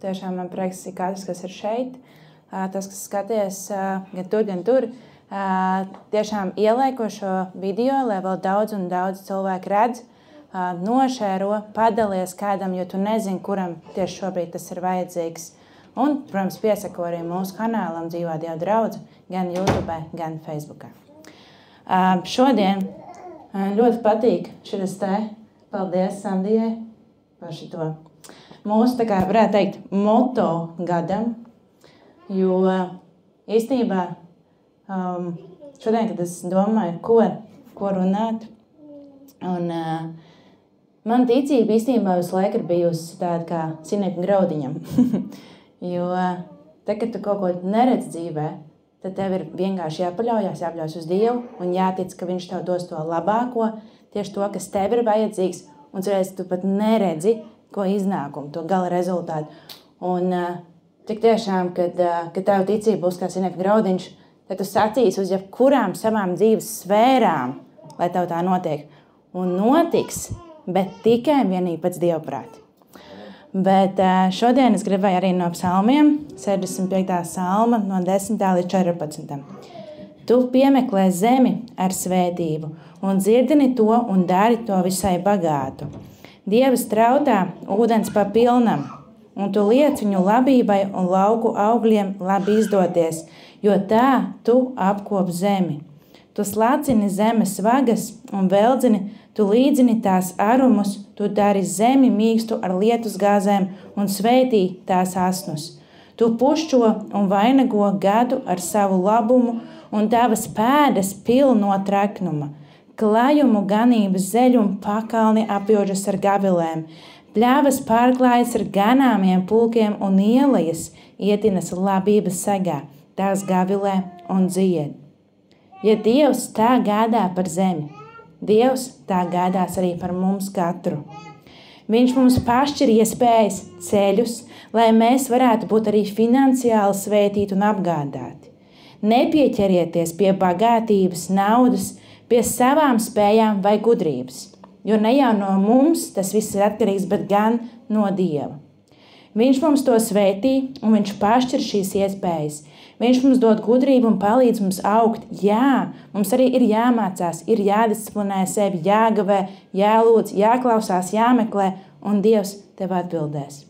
Tiešām man prieks, ka katrs, kas ir šeit, tas, kas skaties gan tur, tiešām ielieko šo video, lai vēl daudz un daudz cilvēku redz, nošēro, padalies kādam, jo tu nezini, kuram tieši šobrīd tas ir vajadzīgs. Un, protams, piesako arī mūsu kanālam Dzīvā Dieva draudze, gan YouTube, gan Facebookā. Šodien ļoti patīk šis te. Paldies Sandijai par šito. Mūsu, tā kā varētu teikt, moto gadam, jo īstenībā šodien, kad es domāju, ko runāt, un man ticība īstenībā visu laiku ir bijusi tāda kā sinekļu graudiņam. Jo tad, kad tu kaut ko neredz dzīvē, tad tev ir vienkārši jāpaļaujas uz Dievu un jātic, ka Viņš tev dos to labāko, tieši to, kas tev ir vajadzīgs, un cerēs, tu pat neredzi, ko iznākumu, to gala rezultātu. Un tik tiešām, kad tev ticība būs kā sinekļu graudiņš, tad tu sacīsi uz jebkurām savām dzīves sfērām, lai tev tā notiek. Un notiks, bet tikai vienīgi pēc Dieva prāta. Bet šodien es gribēju arī no psalmiem, 65. salma, no 10. līdz 14. Tu piemeklē zemi ar svētību un dzirdini to un dari to visai bagātu. Dieva strautā ūdens pa pilnam, un tu liec viņu labībai un lauku augļiem labi izdoties, jo tā tu apkop zemi. Tu slacini zemes vagas un veldzini, tu līdzini tās arumus, tu dari zemi mīkstu ar lietus gāzēm un svētī tās asnus. Tu pušķo un vainago gadu ar savu labumu, un tavas pēdas pilno treknuma. Klajumu ganības zeļumu pakalni apjožas ar gavilēm, pļāvas pārklājas ar ganāmiem pulkiem un ielejas ietinas labības segā, tās gavilē un dzied. Ja Dievs tā gādā par zemi, Dievs tā gādās arī par mums katru. Viņš mums pašķir iespējas, ceļus, lai mēs varētu būt arī finansiāli svētīti un apgādāti. Nepieķerieties pie bagātības, naudas, pie savām spējām vai gudrības, jo ne jau no mums tas viss ir atkarīgs, bet gan no Dieva. Viņš mums to svētī un Viņš pašķir šīs iespējas. Viņš mums dod gudrību un palīdz mums augt. Jā, mums arī ir jāmācās, ir jādisciplinē sevi, jāgavē, jālūdz, jāklausās, jāmeklē, un Dievs tev atbildēs.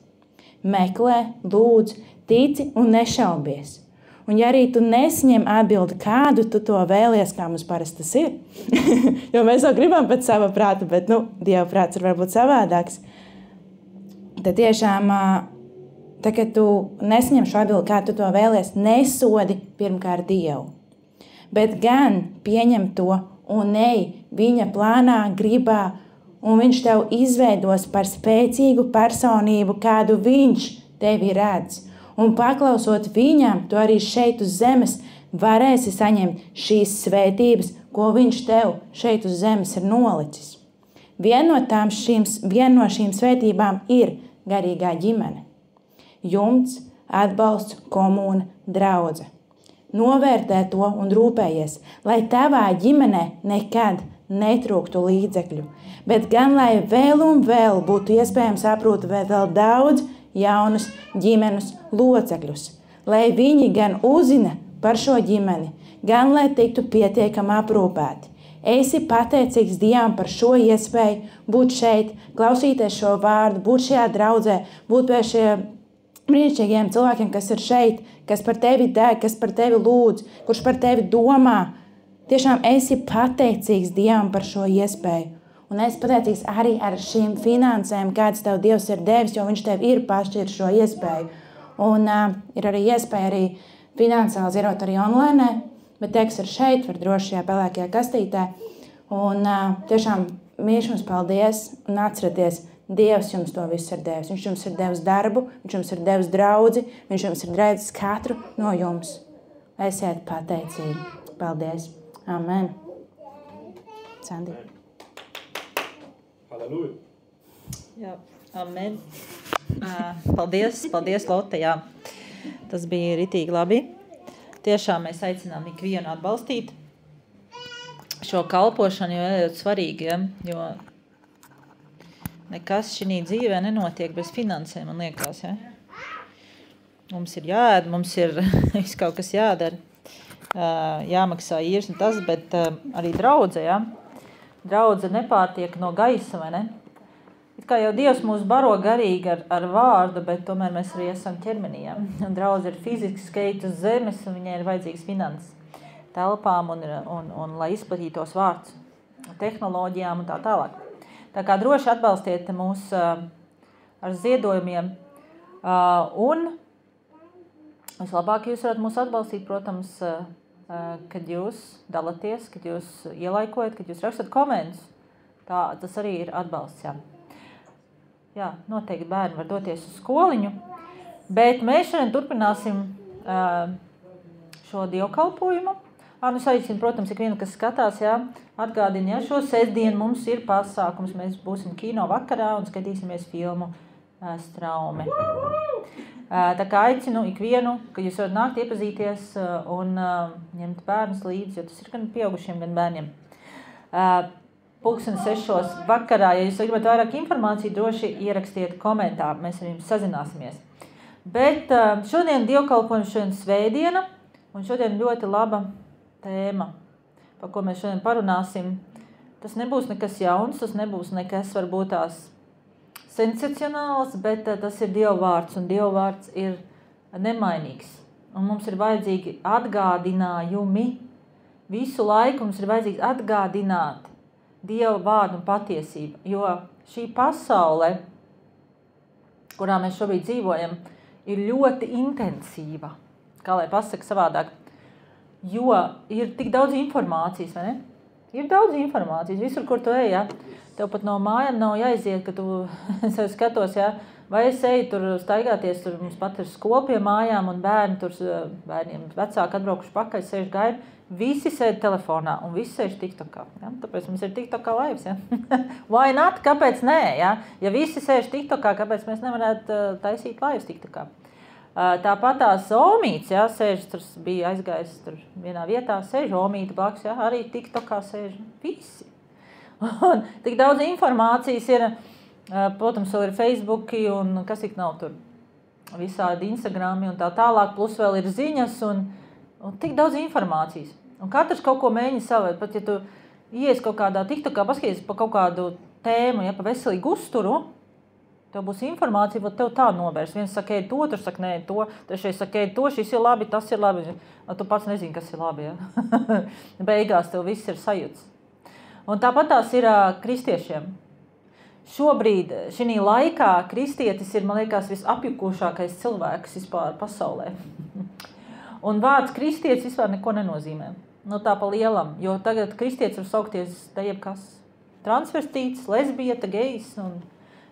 Meklē, lūdz, tici un nešaubies. Un ja arī tu nesaņem atbildi, kādu tu to vēlies, kā mums parasti tas ir, jo mēs jau gribam pēc sava prāta, bet, Dieva prāts ir varbūt savādāks, tad tiešām, kad tu nesaņem šo atbildi, kā tu to vēlies, nesodi pirmkārt Dievu, bet gan pieņem to un ej viņa plānā, gribā, un viņš tev izveidos par spēcīgu personību, kādu viņš tevi redz. Un paklausot viņam, tu arī šeit uz zemes varēsi saņemt šīs svētības, ko viņš tev šeit uz zemes ir nolicis. Viena no šīm svētībām ir garīgā ģimene. Jumts, atbalsts, komūna, draudze. Novērtē to un rūpējies, lai tavā ģimenē nekad netrūktu līdzekļu, bet gan lai vēl un vēl būtu iespējams aprūpēt vēl daudz jaunus ģimenes locekļus, lai viņi gan uzzina par šo ģimeni, gan lai tiktu pietiekami aprūpēti. Esi pateicīgs Dievam par šo iespēju būt šeit, klausīties šo vārdu, būt šajā draudzē, būt pie šiem brīnišķīgiem cilvēkiem, kas ir šeit, kas par tevi deg, kas par tevi lūdz, kurš par tevi domā. Tiešām esi pateicīgs Dievam par šo iespēju. Un es pateicīgs arī ar šīm finansēm, kādas tev Dievs ir devis, jo viņš tev ir pašķiris šo iespēju. Un ir arī iespēja arī finansiāli zirot arī online, bet tie, kas ir šeit, var droši šajā pelēkajā kastītē. Un tiešām mīļš jums paldies un atcerieties, Dievs jums to visu ir devis. Viņš jums ir devis darbu, viņš jums ir devis draudzi, viņš jums ir devis katru no jums. Esiet pateicīgi. Paldies. Amen. Sandi. Halleluja. Jā, amen. Paldies, Lotte, jā. Tas bija ritīgi labi. Tiešām mēs aicinām ikvienu atbalstīt šo kalpošanu, jo ir svarīgi, jo nekas šī dzīvē nenotiek bez finansēm, man liekas, ja? mums ir jāēd, mums ir viss kaut kas jādara, jāmaksā īrs un tas, bet arī draudze, ja? Draudze nepārtiek no gaisa, vai ne? It kā jau Dievs mūs baro garīgi ar vārdu, bet tomēr mēs arī esam ķermenī, ja? Un draudze ir fiziski skeit uz zemes, un viņai ir vajadzīgs finanses telpām un lai izplatītos vārds, tehnoloģijām un tā tālāk. Tā kā droši atbalstiet mūs ar ziedojumiem. Un vislabāk jūs varat mūs atbalstīt, protams, kad jūs dalaties, kad jūs ielaikojat, kad jūs rakstat komentus. Tas arī ir atbalsts, jā. Jā, noteikti bērni var doties uz skoliņu, bet mēs šodien turpināsim šo dievkalpojumu. Nu saicinu, protams, ikvienu, kas skatās, jā, atgādina, ja šo sestdienu mums ir pasākums, mēs būsim kino vakarā un skatīsimies filmu Straume. Tā kā aicinu ikvienu, ka jūs varat nākt iepazīties un ņemt bērnus līdzi, jo tas ir gan pieaugušiem, gan bērniem. 6:00 vakarā, ja jūs gribat vairāk informāciju, droši ierakstiet komentāru, mēs ar jums sazināsimies. Bet šodien dievkalpojums, šodien svētdiena, un šodien ļoti laba tēma, par ko mēs šodien parunāsim. Tas nebūs nekas jauns, tas nebūs nekas varbūt tās sensacionāls, bet tas ir Dieva vārds, un Dieva vārds ir nemainīgs. Un mums ir vajadzīgi atgādinājumi. Visu laiku mums ir vajadzīgs atgādināt Dieva vārdu un patiesību, jo šī pasaule, kurā mēs šobrīd dzīvojam, ir ļoti intensīva, kā lai pasaka savādāk, jo ir tik daudz informācijas, vai ne? Ir daudz informācijas, visur, kur tu ej, ja? Tev pat no mājām nav jāiziet, ka tu sev skatos, ja? Vai es eju tur staigāties, tur mums pat ir skola pie mājām un bērniem vecāki atbraukuši pakaļ, sēž gaida, visi sēž telefonā un visi sēž TikTokā, ja? Tāpēc mums ir TikTokā laivs, ja? Why not? Kāpēc nē, ja? Ja visi sēž TikTokā, kāpēc mēs nevarētu taisīt laivs TikTokā? Tāpat tās omītes, ja, sēž, tur bija aizgājis tur vienā vietā, sēž omīte blakus, ja, arī TikTokā sēž visi. Un tik daudz informācijas ir, protams, vēl ir Facebooki un kas tik nav tur, visādi Instagrami un tā tālāk, plus vēl ir ziņas un tik daudz informācijas. Un katrs kaut ko mēģina savēt, pat ja tu ies kaut kādā TikTokā, paskaties pa kaut kādu tēmu, ja, pa veselīgu uzturu, tev būs informācija, bet tev tā novērs. Viens saka, ej to, otrs saka, nē, to, trešais saka, ej to, šis ir labi, tas ir labi. Tu pats nezini, kas ir labi, ja? Beigās tev viss ir sajūts. Un tāpat tās ir kristiešiem. Šobrīd, šī laikā, kristietis ir, man liekas, visapjukušākais cilvēks vispār pasaulē. Un vārds kristietis vispār neko nenozīmē. Nu tā pa lielam, jo tagad kristietis var saukties te jebkas. Transvestīts, lesbieta, gejs un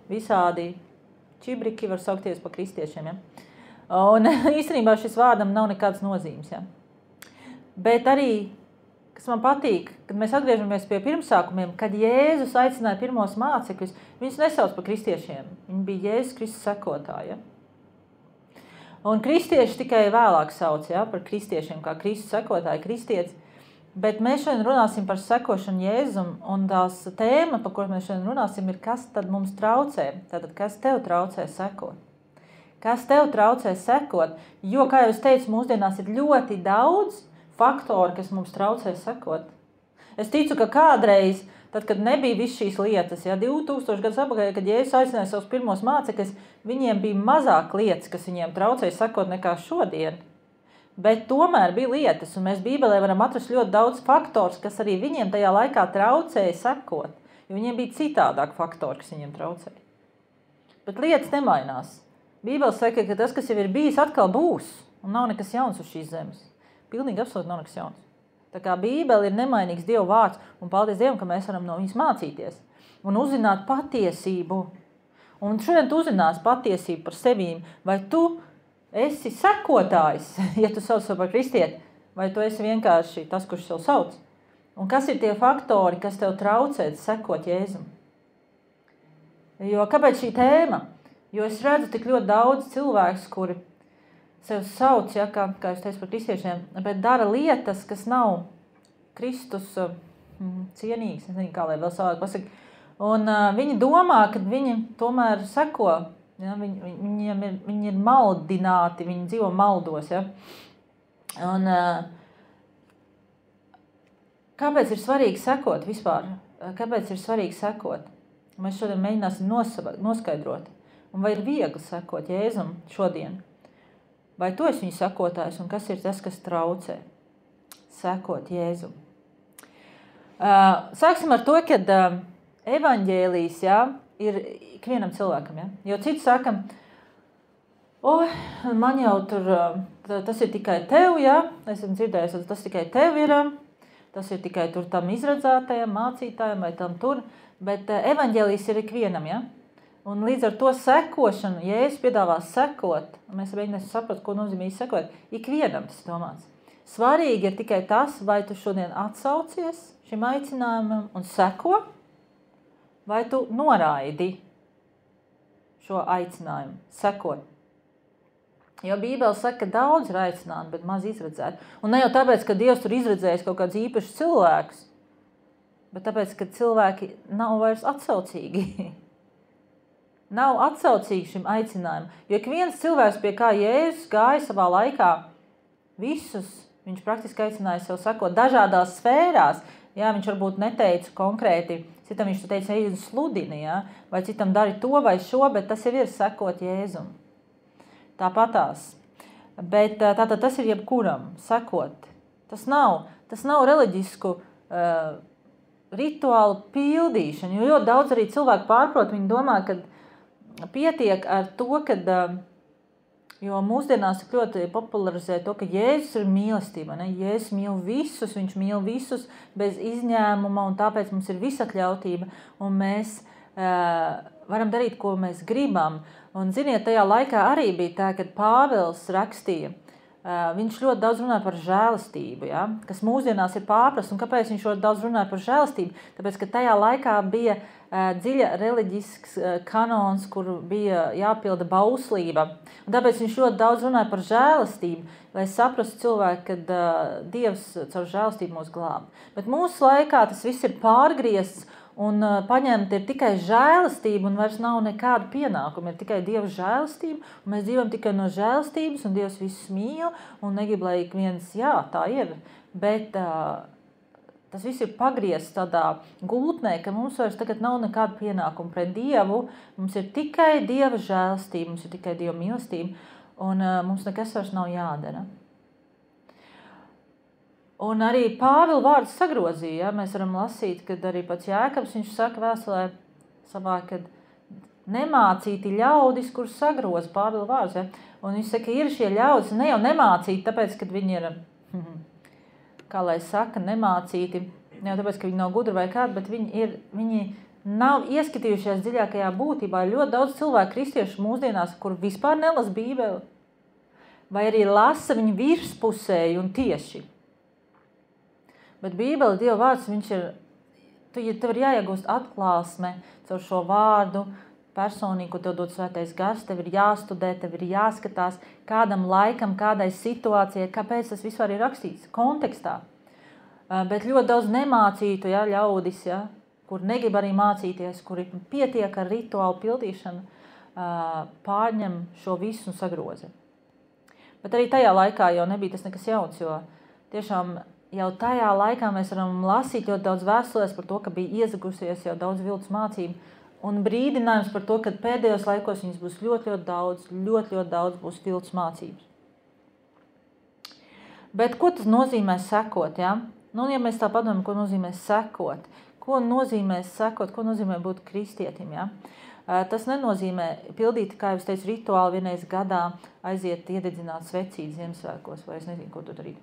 visādi čibriki var saukties pa kristiešiem, ja? Un īstenībā šis vārdam nav nekādas nozīmes, ja? Bet arī, kas man patīk, kad mēs atgriežamies pie pirmsākumiem, kad Jēzus aicināja pirmos mācekļus, viņus nesauc pa kristiešiem, viņi bija Jēzus Kristus sekotāji, ja? Un kristieši tikai vēlāk sauc, ja, par kristiešiem, kā Kristus sekotāji, kristietis. Bet mēs šodien runāsim par sekošanu Jēzum, un tās tēma, par ko mēs šodien runāsim, ir, kas tad mums traucē. Tātad, kas tev traucē sekot? Kas tev traucē sekot? Jo, kā jau es teicu, mūsdienās ir ļoti daudz faktoru, kas mums traucē sekot. Es ticu, ka kādreiz, tad, kad nebija viss šīs lietas, ja 2000 gadus apakaļ, kad Jēzus aicināja savus pirmos mācekļus, viņiem bija mazāk lietas, kas viņiem traucēja sekot nekā šodien. Bet tomēr bija lietas, un mēs Bībelē varam atrast ļoti daudz faktors, kas arī viņiem tajā laikā traucēja sekot, jo viņiem bija citādāk faktori, kas viņiem traucēja. Bet lietas nemainās. Bībele saka, ka tas, kas jau ir bijis, atkal būs, un nav nekas jauns uz šīs zemes. Pilnīgi absolūti nav nekas jauns. Tā kā Bībele ir nemainīgs Dieva vārds, un paldies Dievam, ka mēs varam no viņas mācīties un uzzināt patiesību. Un šodien tu uzzinās patiesību par sevīm, vai tu esi sekotājs, ja tu sauc par kristieti, vai tu esi vienkārši tas, kurš sev sauc? Un kas ir tie faktori, kas tev traucē sekot Jēzum? Jo kāpēc šī tēma? Jo es redzu tik ļoti daudz cilvēkus, kuri sev sauc, ja, kā es teicu par kristiešiem, bet dara lietas, kas nav Kristus cienīgs, es nezinu, kā lai vēl savāk pasaka. Un viņi domā, ka viņi tomēr seko Ja? Viņi ir maldināti, viņi dzīvo maldos. Ja? Un, kāpēc ir svarīgi sekot vispār? Kāpēc ir svarīgi sekot? Mēs šodien mēģināsim noskaidrot. Un vai ir viegli sekot Jēzum šodien? Vai tu esi viņa sekotājs un kas ir tas, kas traucē sekot Jēzum? Sāksim ar to, ka evaņģēlijs ir ikvienam cilvēkam. Ja? Jo citi saka, man jau tur, tas ir tikai tev, ja? Esmu dzirdējis, tas tikai tev ir, tas ir tikai tur tam izredzētajam, mācītājam vai tam tur, bet evaņģēlijs ir ikvienam, ja? Un līdz ar to sekošanu, Jēzus piedāvā sekot, mēs mēģināsim saprast, ko nozīmē sekot, ikvienam tas domāts. Svarīgi ir tikai tas, vai tu šodien atsaucies šim aicinājumam un seko, vai tu noraidi šo aicinājumu, sekot. Jo Bībele saka, ka daudz ir aicināti, bet maz izredzēti. Un ne jau tāpēc, ka Dievs tur izredzējis kaut kāds īpašs cilvēks, bet tāpēc, ka cilvēki nav vairs atsaucīgi. Nav atsaucīgi šim aicinājumam. Jo ik viens cilvēks, pie kā Jēzus gāja savā laikā, visus viņš praktiski aicināja sev sekot dažādās sfērās. Jā, viņš varbūt neteica konkrēti, citam viņš teica, ej un sludini, ja? Vai citam dari to vai šo, bet tas jau ir sekot Jēzum. Tāpatās. Bet tātad tas ir jebkuram sekot. Tas nav reliģisku rituālu pildīšanu, jo ļoti daudz arī cilvēku pārprot, viņi domā, ka pietiek ar to, ka, jo mūsdienās ļoti popularizē to, ka Jēzus ir mīlestība, ne? Jēzus mīl visus, viņš mīl visus bez izņēmuma, un tāpēc mums ir visatļautība, un mēs varam darīt, ko mēs gribam. Un, ziniet, tajā laikā arī bija tā, kad Pāvils rakstīja, viņš ļoti daudz runāja par žēlastību, ja? Kas mūsdienās ir pārprasts, un kāpēc viņš ļoti daudz runāja par žēlastību? Tāpēc, ka tajā laikā bija dziļa reliģisks kanons, kur bija jāpilda bauslība. Un tāpēc viņš ļoti daudz runāja par žēlastību, lai saprastu cilvēku, ka Dievs caur žēlastību mūs glāb. Bet mūsu laikā tas viss ir pārgriezts un paņemt ir tikai žēlastība un vairs nav nekāda pienākuma. Ir tikai Dieva žēlastība, un mēs dzīvojam tikai no žēlastības, un Dievs visus mīl, un negrib, lai ik viens, jā, tā ir. Bet tas viss ir pagriezts tādā gultnē, ka mums vairs tagad nav nekāda pienākuma pret Dievu. Mums ir tikai Dieva žēlastība, mums ir tikai Dieva mīlestība, un mums nekas vairs nav jādara. Un arī Pāvila vārds sagrozīja, ja? Mēs varam lasīt, kad arī pats Jēkabs, viņš saka vēstulē savā, kad nemācīti ļaudis, kurus sagroza Pāvila vārds. Ja? Un viņš saka, ir šie ļaudis, ne jau nemācīti, tāpēc, kad viņi ir, kā lai saka, nemācīti, ne jau tāpēc, ka viņi nav gudri vai kādi, bet viņi nav ieskatījušies dziļākajā būtībā. Ļoti daudz cilvēku kristiešu mūsdienās, kur vispār nelas Bībeli, vai arī lasa viņu virspusēji un tieši. Bet Bībele, Dieva vārds, viņš ir, tev ir jāiegūst atklāsme caur šo vārdu, personīgi, ko tev dod Svētais Gars, tev ir jāstudē, tev ir jāskatās kādam laikam, kādai situācijai, kāpēc tas vispār ir rakstīts, kontekstā. Bet ļoti daudz nemācītu, ja, ļaudis, ja, kur negrib arī mācīties, kuri pietiek ar rituālu pildīšanu, pārņem šo visu un sagroza. Bet arī tajā laikā jau nebija tas nekas jauns, jo tiešām jau tajā laikā mēs varam lasīt ļoti daudz vēstulēs par to, ka bija iezagusies jau daudz viltus mācību un brīdinājums par to, ka pēdējos laikos viņas būs ļoti daudz būs viltus mācības. Bet ko tas nozīmē sekot, ja? Nu, ja mēs tā padomājam, ko nozīmē sekot, ko nozīmē būt kristietim, ja? Tas nenozīmē pildīt, kā jau es teicu, rituāli vienreiz gadā aiziet iededzināt svecīt Ziemassvētkos, vai es nezinu, ko tu darīt.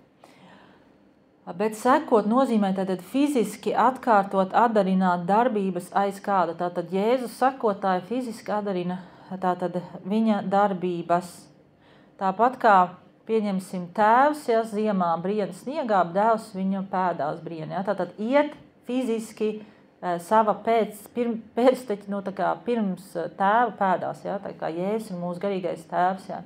Bet sekot nozīmē tātad fiziski atkārtot, atdarināt darbības aiz kāda. Tātad Jēzus sekotāji fiziski atdarina tātad viņa darbības. Tāpat kā pieņemsim tēvs, ja ziemā briena sniegā, dēls viņu pēdās briena. Ja? Tātad iet fiziski sava pēcteķi, nu, tā kā pirms tēva pēdās. Ja? Tā kā Jēzus ir mūsu garīgais tēvs. Ja?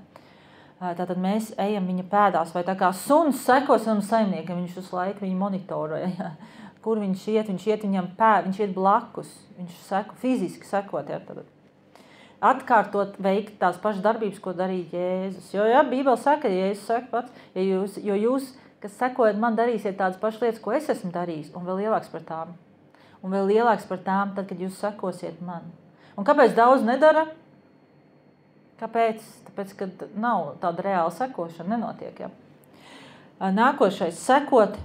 Tātad mēs ejam viņa pēdās, vai tā kā suns seko savam saimniekam, viņš uz laiku viņu monitoroja, ja? Kur viņš iet viņam viņš iet blakus, viņš fiziski sekot. Ja? atkārtot veikt tās pašas darbības, ko darīja Jēzus. Jo, ja, Bībele saka, Jēzus saka pats, jo jūs, kas sekojat man, darīsiet tādas pašas lietas, ko es esmu darījis, un vēl lielāks par tām. Un vēl lielāks par tām, tad, kad jūs sekosiet man. Un kāpēc daudz nedara? Kāpēc? Tāpēc, kad nav tāda reāla sekošana, nenotiek. Ja? Nākošais, sekot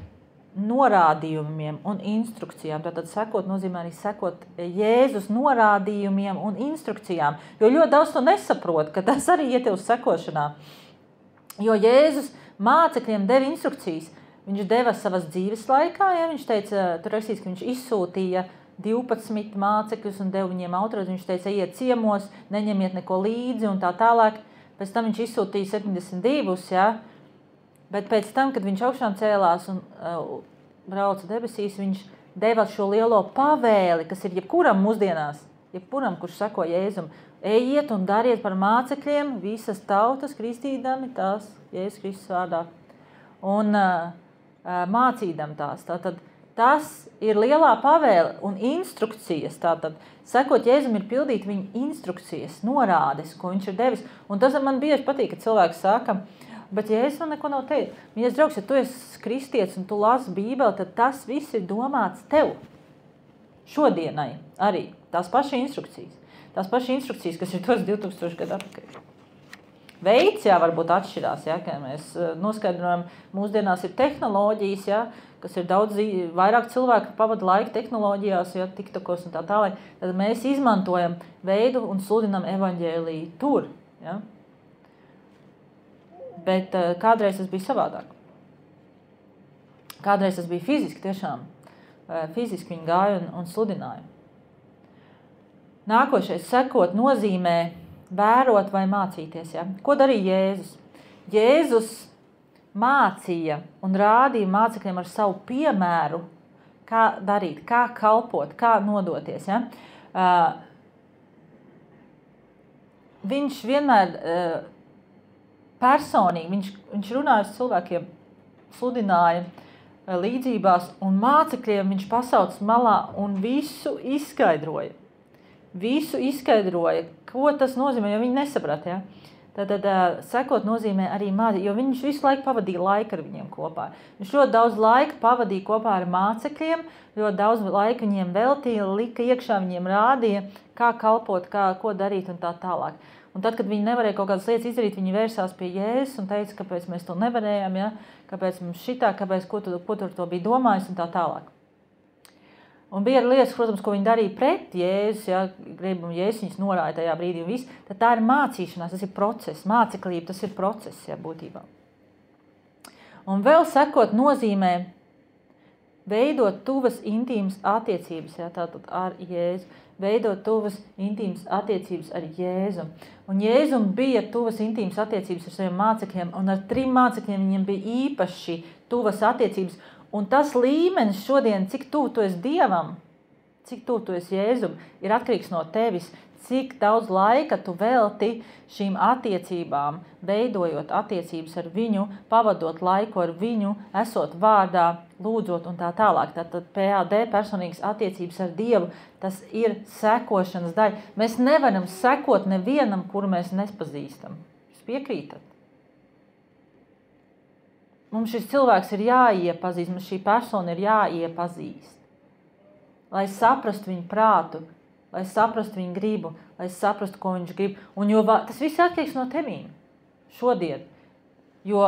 norādījumiem un instrukcijām. Tātad sekot nozīmē arī sekot Jēzus norādījumiem un instrukcijām. Jo ļoti daudz to nesaprot, ka tas arī iet uz sekošanā. Jo Jēzus mācekļiem deva instrukcijas. Viņš deva savas dzīves laikā, ja viņš teica, tur rakstīts, ka viņš izsūtīja 12 mācekļus un deva viņiem autoritāti. Viņš teica, ejiet ciemos, neņemiet neko līdzi un tā tālāk. Pēc tam viņš izsūtīja 72, ja? Bet pēc tam, kad viņš augšām cēlās un brauca debesīs, viņš deva šo lielo pavēli, kas ir jebkuram mūsdienās, jebkuram, kurš seko Jēzum. Ejiet un dariet par mācekļiem visas tautas, kristīdami tās Jēzus Kristus vārdā. Un mācīdam tās. Tātad tas ir lielā pavēle un instrukcijas. Tātad sekot Jēzum ir pildīt viņa instrukcijas, norādes, ko viņš ir devis. Un tas man bieži patīk, kad cilvēks saka, bet Jēzus man neko nav teicis. Mīļais draugs, ja tu esi kristietis un tu lasi Bībeli, tad tas viss ir domāts tev. Šodienai arī. Tās pašas instrukcijas. Tās pašas instrukcijas, kas ir tos 2000 gadu atpakaļ. Veids, jā, varbūt atšķirās, jā, ka mēs noskaidrojam, mūsdienās ir tehnoloģijas, jā, kas ir daudz vairāk cilvēku pavada laiku tehnoloģijās, jā, tiktokos un tā tālāk. Tad mēs izmantojam veidu un sludinam evaņģēliju tur, jā. Bet kādreiz tas bija savādāk. Kādreiz tas bija fiziski, tiešām. Fiziski viņi gāja un sludināja. Nākošais, sekot, nozīmē vērot vai mācīties. Ja? Ko darīja Jēzus? Jēzus mācīja un rādīja mācekļiem ar savu piemēru, kā darīt, kā kalpot, kā nodoties. Ja? Viņš vienmēr personīgi, viņš runāja uz cilvēkiem, sludināja līdzībās, un mācekļiem viņš pasauc malā un visu izskaidroja. Visu izskaidroja, ko tas nozīmē, jo viņi nesaprata. Ja? Tad sekot nozīmē arī mācīt, jo viņš visu laiku pavadīja laiku ar viņiem kopā. Viņš ļoti daudz laika pavadīja kopā ar mācekļiem, ļoti daudz laika viņiem veltīja, lika iekšā, viņiem rādīja, kā kalpot, ko darīt un tā tālāk. Un tad, kad viņi nevarēja kaut kādas lietas izdarīt, viņi vērsās pie Jēzus un teica, kāpēc mēs to nevarējām, ja? Kāpēc mums šitā, kāpēc, ko tur to bija domājis un tā tālāk. Un bija arī lietas, protams, ko viņi darīja pret Jēzus, ja? Jēzus viņus norāja tajā brīdī un viss. Tad tā ir mācīšanās, tas ir process, māceklība, tas ir process, ja, būtībā. Un vēl sekot nozīmē veidot tuvas intīmas attiecības, ja? Tātad ar Jēzu. Veidot tuvas intīmas attiecības ar Jēzu. Un Jēzum bija tuvas intīmas attiecības ar saviem mācekļiem, un ar 3 mācekļiem viņiem bija īpaši tuvas attiecības. Un tas līmenis šodien, cik tuvu tu esi Dievam, cik tuvu tu esi Jēzum, ir atkarīgs no tevis, cik daudz laika tu velti šīm attiecībām, veidojot attiecības ar viņu, pavadot laiku ar viņu, esot vārdā, lūdzot un tā tālāk. Tātad PAD, personīgas attiecības ar Dievu, tas ir sekošanas daļa. Mēs nevaram sekot nevienam, kuru mēs nepazīstam. Jūs piekrītat? Mums šis cilvēks ir jāiepazīst, mums šī persona ir jāiepazīst. Lai saprastu viņu prātu, lai saprastu viņu gribu, lai saprastu, ko viņš grib. Un tas viss atkarīgs no tevīm šodien. Jo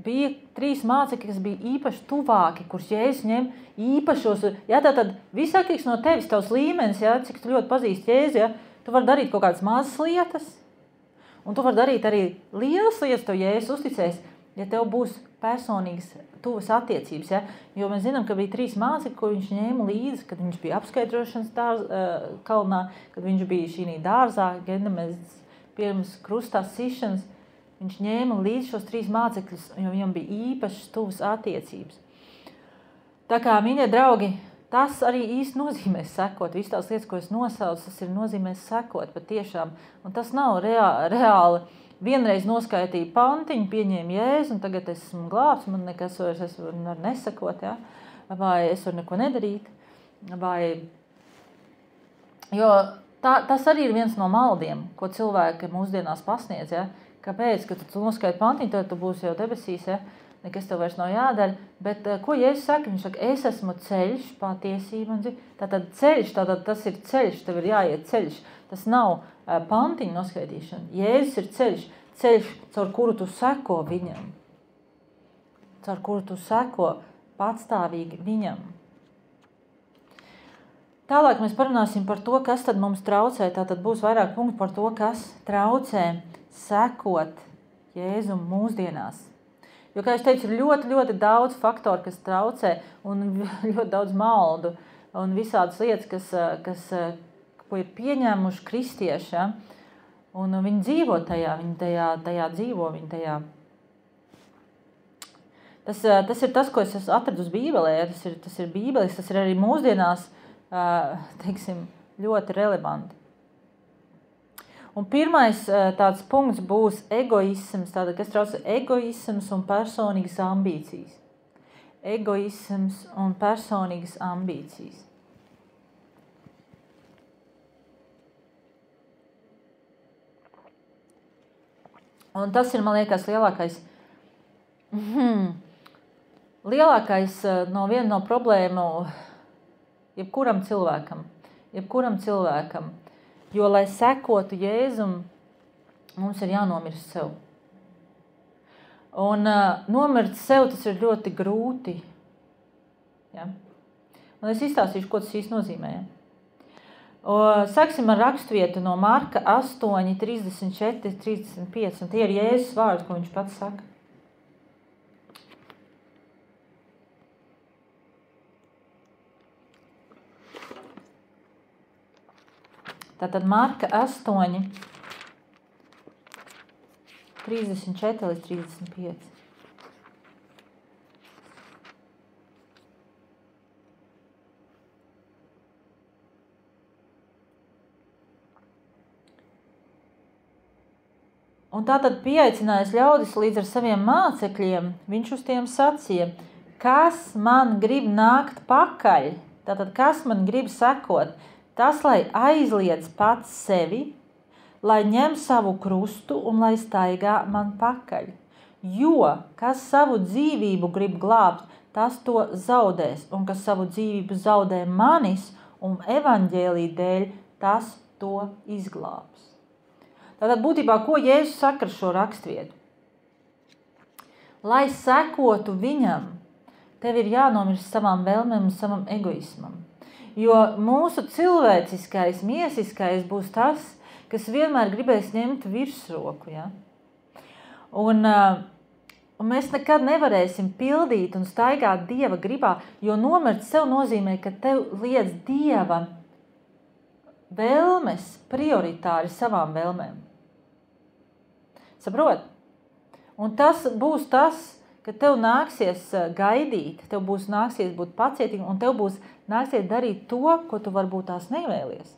bija 3 mācekļi, kas bija īpaši tuvāki, kurus Jēzus ņem īpašos. Ja, tad viss atkarīgs no tevis, tavs līmenis, ja, cik tu ļoti pazīsti Jēzu. Ja, tu vari darīt kaut kādas mazas lietas, un tu vari darīt arī lielas lietas, tev Jēzus uzticēs, ja tev būs personīgas tuvas attiecības. Ja? Jo mēs zinām, ka bija 3 mācekļi, ko viņš ņēma līdzi, kad viņš bija apskaidrošanas kalnā, kad viņš bija šī dārzā, Gendamezes pirms krustā sišanas. Viņš ņēma līdzi šos 3 mācekļus, jo viņam bija īpašas tuvas attiecības. Tā kā, mīļie draugi, tas arī īsti nozīmē sekot. Visas tās lietas, ko es nosaucu, tas ir nozīmē sekot patiešām. Un tas nav reāli. Vienreiz noskaitīja pantiņu, pieņēma Jēzu, un tagad esmu glābs, man nekas vairs, es varu nesakot, ja? Vai es varu neko nedarīt. Jo Tas arī ir viens no maldiem, ko cilvēki mūsdienās pasniedz. Ja? Kāpēc? Kad tu noskaiti pantiņu, tad tu būsi jau debesīs, ja? Nekas tev vairs nav jādara. Bet ko Jēzus saka? Viņš saka, es esmu ceļš, patiesība un dzīve. Tātad ceļš, tas ir ceļš, tev ir jāiet ceļš. Tas nav pantiņu noskaitīšana. Jēzus ir ceļš, caur kuru tu seko viņam. Caur kuru tu seko patstāvīgi viņam. Tālāk mēs parunāsim par to, kas tad mums traucē. Tātad būs vairāk punktu par to, kas traucē sekot Jēzum mūsdienās. Jo, kā es teicu, ir ļoti, ļoti daudz faktoru, kas traucē, un ļoti daudz maldu, un visādas lietas, ko ir pieņēmuši kristieši, ja? Un viņi dzīvo tajā, viņi tajā dzīvo, viņi tajā. Tas ir tas, ko es atradu uz Bībelē, ja? tas ir Bībelis, tas ir arī mūsdienās, teiksim, ļoti relevanti. Un pirmais tāds punkts būs egoisms, tātad, kas traucē egoisms un personīgas ambīcijas. Egoisms un personīgas ambīcijas. Un tas ir, man liekas, lielākais viena no problēmu jebkuram cilvēkam. Jo, lai sekotu Jēzum, mums ir jānomirst sev. Un nomirt sev tas ir ļoti grūti. Ja? Un es izstāstīšu, ko tas īsti nozīmē. Ja? Sāksim ar raksturvietu no Marka 8, 34, 35. Un tie ir Jēzus vārdi, ko viņš pats saka. Tātad Marka 8, 34 līdz 35. Un tātad pieaicinājis ļaudis līdz ar saviem mācekļiem, viņš uz tiem sacīja, kas man grib nākt pakaļ, tātad kas man grib sekot, tas, lai aizliedz pats sevi, lai ņem savu krustu un lai staigā man pakaļ. Jo, kas savu dzīvību grib glābt, tas to zaudēs, un kas savu dzīvību zaudē manis un evaņģēlī dēļ, tas to izglābs. Tātad būtībā, ko Jēzus saka ar šo rakstvietu? Lai sekotu viņam, tev ir jānomirst savām vēlmēm un savam egoismam. Jo mūsu cilvēciskais, miesiskais būs tas, kas vienmēr gribēs ņemt virsroku. Ja? Un mēs nekad nevarēsim pildīt un staigāt Dieva gribā, jo nomirt sev nozīmē, ka tev liedz Dieva vēlmes prioritāri savām vēlmēm. Saprot? Un tas būs tas, ka tev nāksies gaidīt, tev nāksies būt pacietīgam un tev nāksies darīt to, ko tu varbūt tās nevēlies.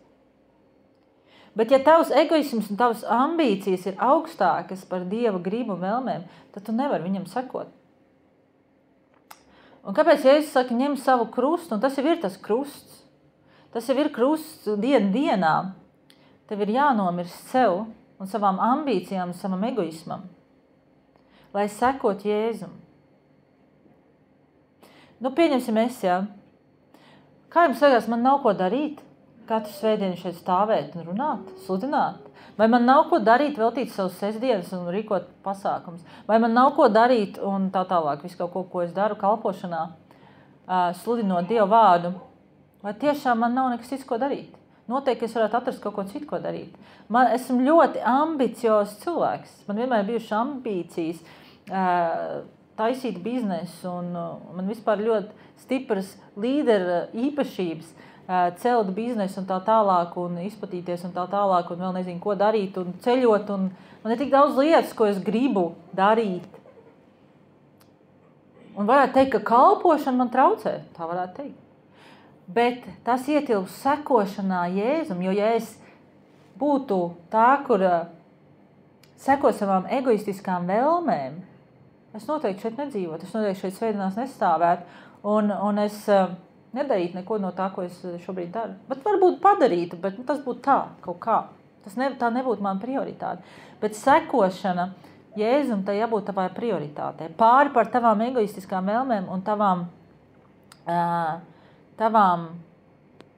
Bet ja tavs egoisms un tavas ambīcijas ir augstākas par Dieva gribu un vēlmēm, tad tu nevari viņam sekot. Un kāpēc Jēzus saka, ņem savu krustu, un tas jau ir tas krusts. Tas jau ir krusts dienā. Tev ir jānomirst sev un savām ambīcijām un savam egoismam, lai sekot Jēzum. Nu, pieņemsim es, ja. Kā jums liekas, man nav ko darīt? Katru svētdienu šeit stāvēt un runāt, sludināt? Vai man nav ko darīt, veltīt savus sestdienas un rīkot pasākums? Vai man nav ko darīt un tā tālāk, visu kaut ko es daru kalpošanā, sludinot Dievu vārdu? Vai tiešām man nav nekas cits, ko darīt? Noteikti es varētu atrast kaut ko citu, ko darīt. Esmu ļoti ambiciozs cilvēks. Man vienmēr bijušas ambīcijas taisīt biznesu un man vispār ļoti stipras līdera īpašības celt biznesu un tā tālāk un izplatīties un tā tālāk un vēl nezinu, ko darīt un ceļot un man ir tik daudz lietas, ko es gribu darīt. Un varētu teikt, ka kalpošana man traucē, tā varētu teikt. Bet tas ietilpst sekošanā Jēzum, jo ja es būtu tā, kur seko savām egoistiskām vēlmēm, es noteikti šeit nedzīvotu, es noteikti šeit svētdienās nestāvētu, un es nedarīt neko no tā, ko es šobrīd daru. Bet varbūt padarītu, bet tas būtu tā, kaut kā. Tā nebūtu mana prioritāte. Bet sekošana Jēzum, tai jābūt tavai prioritātei. Pāri par tavām egoistiskām vēlmēm un tavām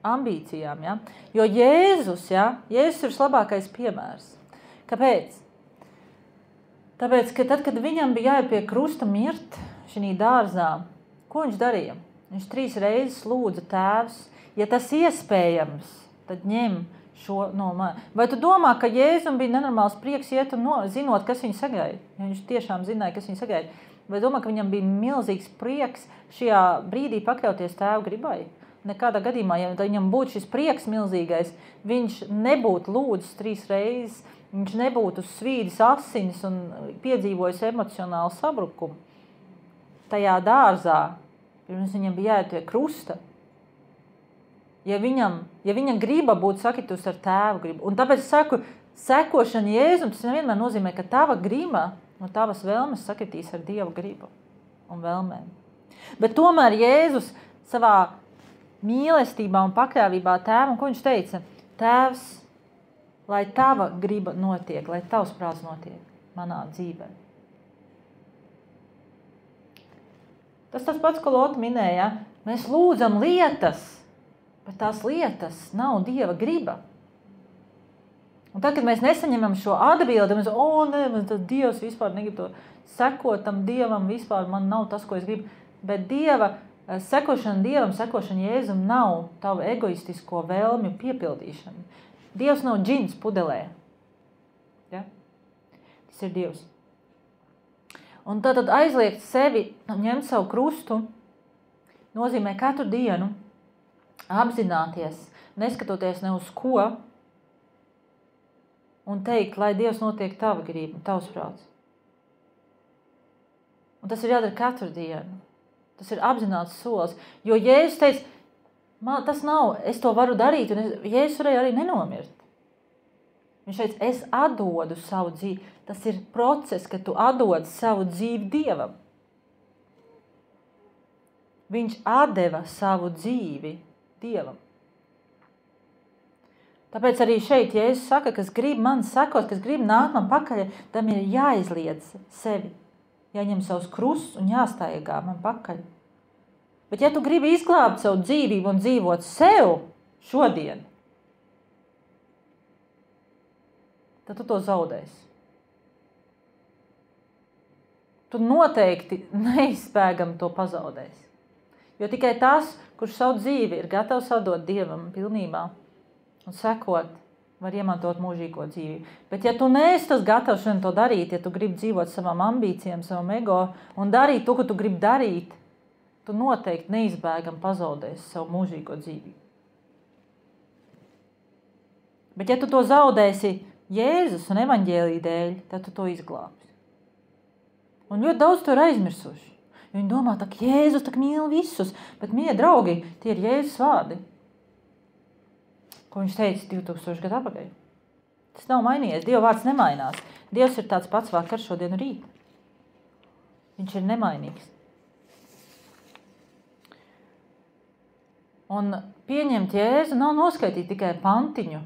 ambīcijām. Ja? Jo Jēzus ir vislabākais piemērs. Kāpēc? Tāpēc, ka tad, kad viņam bija jāiet pie krusta mirt šī dārzā, ko viņš darīja? Viņš 3 reizes lūdza Tēvs, ja tas iespējams, tad ņem šo no manis. Vai tu domā, ka Jēzum bija nenormāls prieks iet un zinot, kas viņu sagaida? Ja viņš tiešām zināja, kas viņu sagaida. Vai domā, ka viņam bija milzīgs prieks šajā brīdī pakļauties Tēva gribai? Nekādā gadījumā, ja viņam būtu šis prieks milzīgais, viņš nebūtu lūdzis 3 reizes, viņš nebūtu svīdis asinis un piedzīvojis emocionālu sabrukumu. Tajā dārzā, pirms viņam bija jāiet pie krusta, ja viņa griba būtu sakitus ar Tēva gribu. Un tāpēc es saku, sekošana Jēzum, tas nevienmēr nozīmē, ka tava griba un tavas vēlmes sakritīs ar Dieva gribu un vēlmēm. Bet tomēr Jēzus savā mīlestībā un pakļāvībā Tēvam, ko viņš teica? Tēvs, lai tava griba notiek, lai tavs prāts notiek manā dzīvē. Tas pats, ko Lota minēja, mēs lūdzam lietas, bet tās lietas nav Dieva griba. Un tad, kad mēs nesaņemam šo atbildi, mēs tad Dievs vispār negrib to sekot tam Dievam, vispār man nav tas, ko es gribu. Bet sekošana Dievam, sekošana Jēzum nav tavu egoistisko vēlmju piepildīšana. Dievs nav džins pudelē. Ja? Tas ir Dievs. Un tad aizliegt sevi, ņemt savu krustu, nozīmē katru dienu apzināties, neskatoties ne uz ko, un teikt, lai Dievs notiek tava griba, tavs prāts. Un tas ir jādara katru dienu. Tas ir apzināts solis. Jo Jēzus teica, tas nav, es to varu darīt, un Jēzus varēja arī nenomirt. Viņš teica, es atdodu savu dzīvi. Tas ir process, ka tu atdod savu dzīvi Dievam. Viņš atdeva savu dzīvi Dievam. Tāpēc arī šeit Jēzus saka, kas grib man sekot, kas grib nākt man pakaļ, tam ir jāizliedz sevi. Jāņem savus krustus un jāstaigā man pakaļ. Bet ja tu gribi izglābt savu dzīvību un dzīvot sev šodien, tad tu to zaudēsi. Tu noteikti neizspēgami to pazaudēsi. Jo tikai tas, kurš savu dzīvi ir gatavs atdot Dievam pilnībā un sekot, var iemantot mūžīgo dzīvi. Bet ja tu neesi tas gatavs šodien to darīt, ja tu gribi dzīvot savām ambīcijām, savam ego un darīt to, ko tu gribi darīt, tu noteikti neizbēgami pazaudēsi savu mūžīgo dzīvi. Bet ja tu to zaudēsi Jēzus un evaņģēlija dēļ, tad tu to izglābsi. Un ļoti daudz to ir aizmirsuši. Viņi domā, ka Jēzus tak mīl visus, bet mie draugi, tie ir Jēzus vārdi. Ko viņš teica 2000 gadu atpakaļ. Tas nav mainījies, Dieva vārds nemainās. Dievs ir tāds pats vakar, šodien un rīt. Viņš ir nemainīgs. Un pieņemt Jēzu nav noskaitīt tikai pantiņu.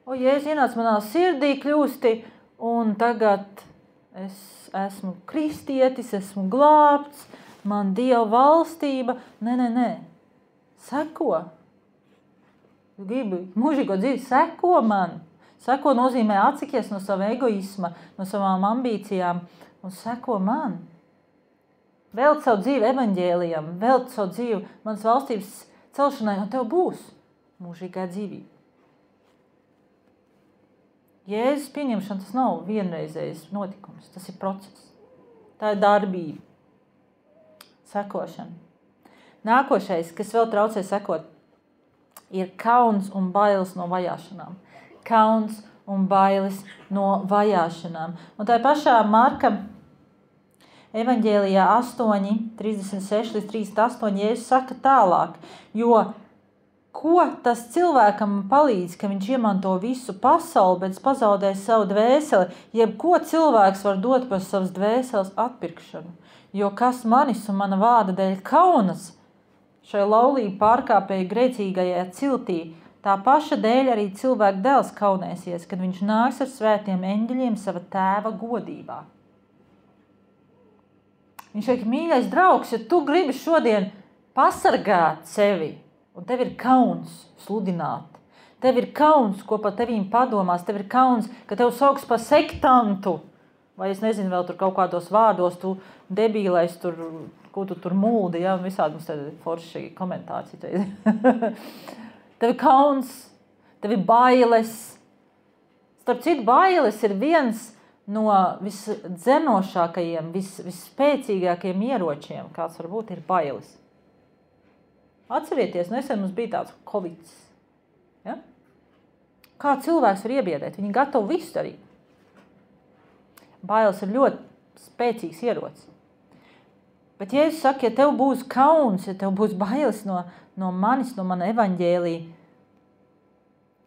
O, Jēzus ienāca manā sirdī kļūsti, un tagad es esmu kristietis, esmu glābts, man Dieva valstība. Nē. Seko. Gribu mūžīgo dzīvi, seko man. Seko nozīmē atsakies no sava egoisma, no savām ambīcijām un seko man. Velt savu dzīvi evaņģēlijam, velt savu dzīvi manas valstības celšanai, un tev būs mūžīgā dzīvība. Jēzus pieņemšana tas nav vienreizējs notikums, tas ir process. Tā ir darbība. Sekošana. Nākošais, kas vēl traucē sekot, ir kauns un bailes no vajāšanām. Kauns un bailes no vajāšanām. Un tā pašā Marka evaņģēlijā 8, 36 līdz 38 Jēzus saka tālāk, jo ko tas cilvēkam palīdz, ka viņš iemanto visu pasauli, bet pazaudē savu dvēseli, jeb ko cilvēks var dot par savas dvēseles atpirkšanu. Jo kas manis un mana vārda dēļ kaunas, šai laulību pārkāpēju grēcīgajā ciltī, tā paša dēļ arī cilvēka dēls kaunēsies, kad viņš nāks ar svētiem eņģeļiem sava tēva godībā. Viņš saka, mīļais draugs, ja tu gribi šodien pasargāt sevi, un tev ir kauns sludināt, tev ir kauns, ko par tevīm padomās, tev ir kauns, ka tev sauks par sektantu, vai es nezinu, vēl tur kaut kādos vārdos, tu debīlais, ko tu tur mūdi, ja, visādi mums te forši komentāri. Tev ir kauns, tev ir bailes. Starp citu, bailes ir viens no visdzenošākajiem, visspēcīgākajiem ieročiem, kāds varbūt ir bailes. Atcerieties, nesen mums bija tāds Covid. Ja? Kā cilvēks var iebiedēt? Viņi gatavi visu darīt. Bailes ir ļoti spēcīgs ierocis. Bet Jēzus saka, ja tev būs kauns, ja tev būs bailes no manis, no mana evaņģēlija,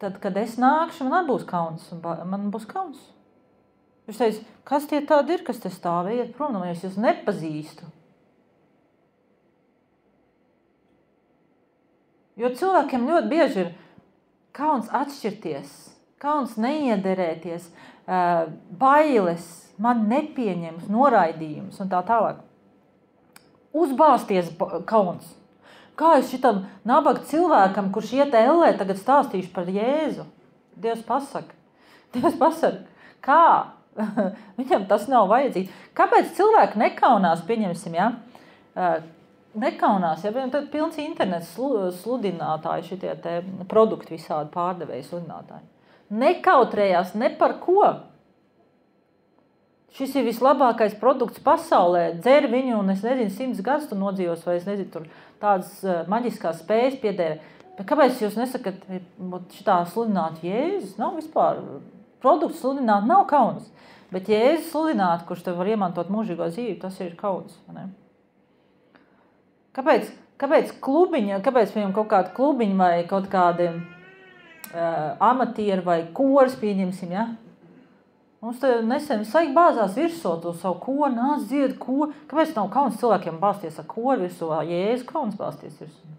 tad, kad es nākšu, man būs kauns. Man būs kauns. Viņš teica, kas tie tādi ir, kas te stāv, ejiet prom no manis, es jūs nepazīstu. Jo cilvēkiem ļoti bieži ir kauns atšķirties, kauns neiederēties, bailes, man nepieņems, noraidījums un tā tālāk. Uzbāzties kauns. Kā es šitam nabaga cilvēkam, kurš iet ellē, tagad stāstīšu par Jēzu? Dievs pasaka. Kā? Viņam tas nav vajadzīgs. Kāpēc cilvēki nekaunās, pieņemsim, ja? Nekaunās, ja? Tad pilns internets sludinātāji, šitie te produkti visādi pārdevēji sludinātāji. Nekautrējās ne par ko. Šis ir vislabākais produkts pasaulē. Dzer viņu, un es nezinu, 100 gadus tu nodzīvos, vai es nezinu, tur tādas maģiskās spējas piedēvē. Bet kāpēc jūs nesakat, šitā sludināt Jēzus? Nav vispār. Produkts sludināt nav kauns. Bet Jēzus sludināt, kurš tev var iemantot mūžīgo dzīvi, tas ir kauns. Ne? Kāpēc klubiņa, kāpēc viņam kaut kāda klubiņa vai kaut kādi amatieri vai kors, pieņemsim, ja? Mums te nesen saik bāzās virsot to savu koru, nāc dzied koru. Kāpēc nav kauns cilvēkiem bāzties ar koru virsū, vai Jēzus kauns bāzties virsū?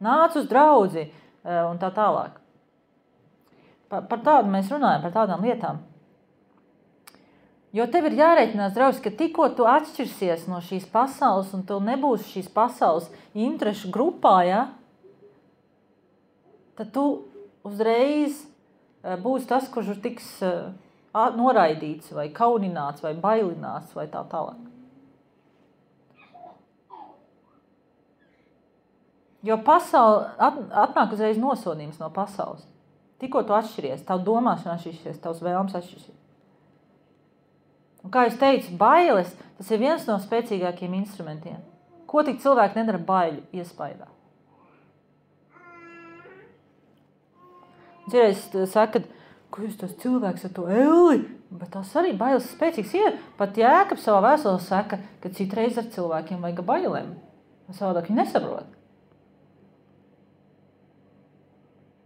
Nāc uz draudzi un tā tālāk. Par tādu mēs runājam, par tādām lietām. Jo tev ir jārēķinās, draugs, ka tikko tu atšķirsies no šīs pasaules un tev nebūs šīs pasaules interešu grupā, ja, tad tu uzreiz būs tas, kurš tiks noraidīts vai kaunināts vai bailināts vai tā tālāk. Jo pasaule atnāk uzreiz nosodījums no pasaules. Tikko tu atšķiries, tavu domāšana atšķirsies, tavs vēlams atšķirsies. Un kā es teicu, bailes, tas ir viens no spēcīgākiem instrumentiem. Ko tik cilvēki nedara baiļu iespaidā? Citreiz saka, ko jūs tos cilvēks ar to elli, bet tās arī bailes spēcīgs ir. Pat Jēkabs savā vēstulē saka, ka citreiz ar cilvēkiem vajag bailēm. Savādāk viņi nesaprot.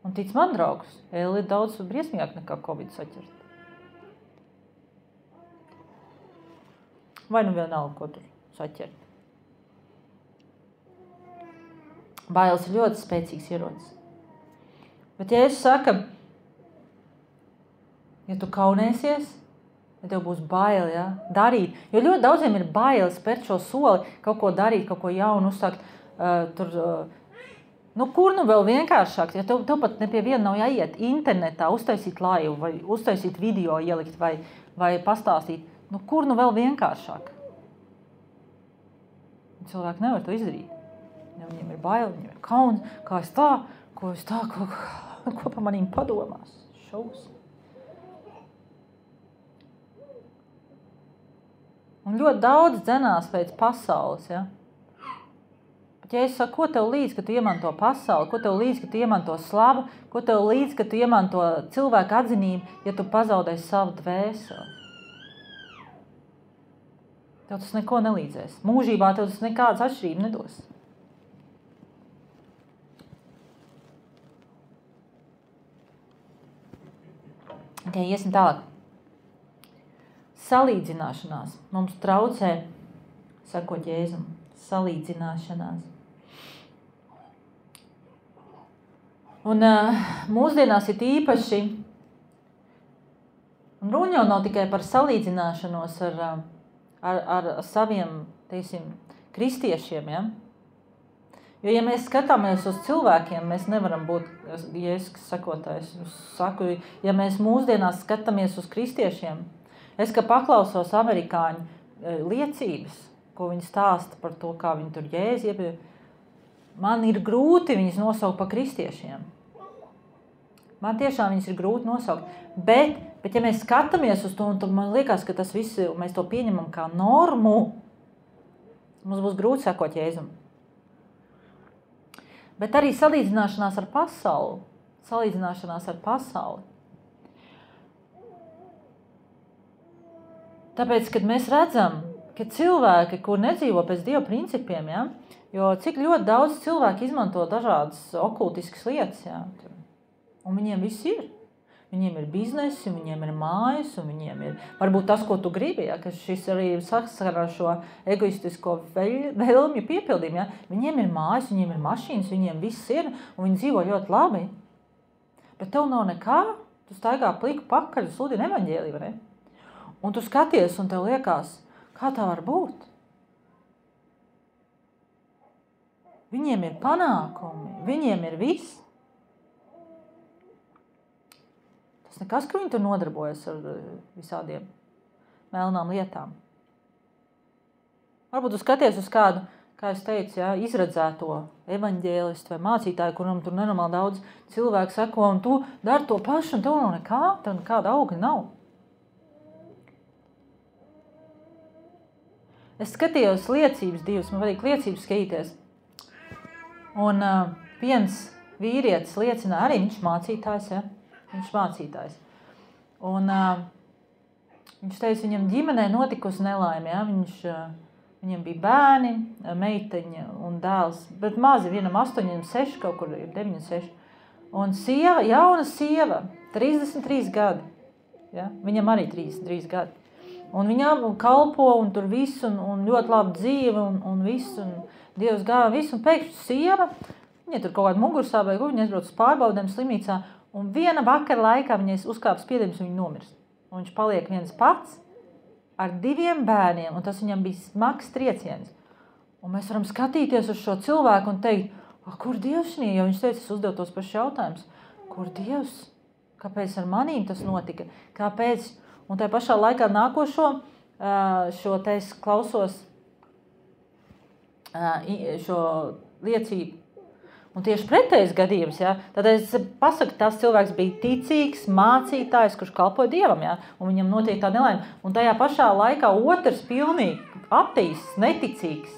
Un tic man, draugs, elli ir daudz briesmīgāk nekā Covid saķert. Vai nu vienalga, ko tur saķert. Bailes ir ļoti spēcīgs ierocis. Bet ja es saku, ja tu kaunēsies, ja tev būs baili, ja, darīt, jo ļoti daudziem ir bailes spērt šo soli, kaut ko darīt, kaut ko jaunu uzsākt, kur nu vēl vienkāršāk, ja tev pat ne pie viena nav jāiet internetā, uztaisīt live vai uztaisīt video ielikt vai pastāstīt, kur nu vēl vienkāršāk. Cilvēki nevar to izdarīt. Ja viņiem ir baili, viņiem ir kauns, kā es tā, ko pa manīm padomās. Šaus. Un ļoti daudz dzenās pēc pasaules, ja? Bet ja es saku, ko tev līdz, ka tu iemanto pasauli, ko tev līdz, ka tu iemanto slavu, ko tev līdz, ka tu iemanto cilvēku atzinību, ja tu pazaudēsi savu dvēseli? Tev tas neko nelīdzēs. Mūžībā tev tas nekādas atšķirības nedos. Okay, iesim tālāk. Salīdzināšanās. Mums traucē, sakot Jēzum, salīdzināšanās. Un mūsdienās ir īpaši, un runa jau nav tikai par salīdzināšanos ar saviem, teiksim, kristiešiem, ja? Jo, ja mēs skatāmies uz cilvēkiem, mēs nevaram būt, Jēzus sakotājs, saku, ja mēs mūsdienās skatāmies uz kristiešiem, es, ka paklausos amerikāņu liecības, ko viņi stāsta par to, kā viņi tur Jēzu, man ir grūti viņus nosaukt par kristiešiem. Man tiešām viņus ir grūti nosaukt. Bet ja mēs skatāmies uz to, un tad man liekas, ka tas viss, mēs to pieņemam kā normu, mums būs grūti sekot Jēzum. Bet arī salīdzināšanās ar pasauli. Tāpēc, kad mēs redzam, ka cilvēki, kur nedzīvo pēc Dieva principiem, ja, jo cik ļoti daudz cilvēku izmanto dažādas okultiskas lietas, ja, un viņiem viss ir. Viņiem ir biznesi, viņiem ir mājas, un viņiem ir varbūt tas, ko tu gribi, ja, ka šis arī saskara šo egoistisko vēlmju piepildījumu. Ja. Viņiem ir mājas, viņiem ir mašīnas, viņiem viss ir, un viņi dzīvo ļoti labi. Bet tev nav nekā, tu staigā pliku pakaļ, sludini evaņģēliju, ne? Un tu skaties, un tev liekas, kā tā var būt? Viņiem ir panākumi, viņiem ir viss. Tas nekas, ka viņi tur nodarbojas ar visādiem melnām lietām. Varbūt tu skaties uz kādu, kā es teicu, ja, izredzēto evaņģēlistu vai mācītāju, kuram tur nenormāli daudz cilvēku seko, un tu dari to pašu, un tev nav nekā, tev nekāda augļa nav. Es skatījos liecības divas, man vajag liecības skatīties. Un viens vīrietis liecināja, arī viņš mācītājs, ja? Viņš mācītājs. Un viņš teica, viņam ģimenē notikusi nelaime, ja? Viņam bija bērni, meiteņa un dēls, bet mazi, vienam 8, viņam 6, kaut kur ir 9, 6. Un sieva, jauna sieva, 33 gadi, ja? Viņam arī 33 gadi. Un viņam kalpo, un tur viss, un ļoti labi dzīve, un viss, un Dievs gāja viss, un pēkšņi sieva, viņa tur kaut kāda mugursāpē, viņa aizbrauc uz pārbaudēm slimnīcā, un viena vakara laikā viņai uzkāpa spiediens, un viņa nomirst. Un viņš paliek viens pats ar 2 bērniem, un tas viņam bija smags trieciens. Un mēs varam skatīties uz šo cilvēku un teikt, kur Dievs šī? Jo viņš teica, es uzdevu tos pašus jautājumus. Kur Dievs? Kāpēc ar manīm tas notika? Kāpēc? Un tajā pašā laikā nākošo šo te es klausos šo liecību. Un tieši pretējs gadījums, ja? Tad es pasaku, tas cilvēks bija ticīgs mācītājs, kurš kalpoja Dievam, ja? Un viņam notiek tā nelaime. Un tajā pašā laikā otrs pilnīgi ateists, neticīgs,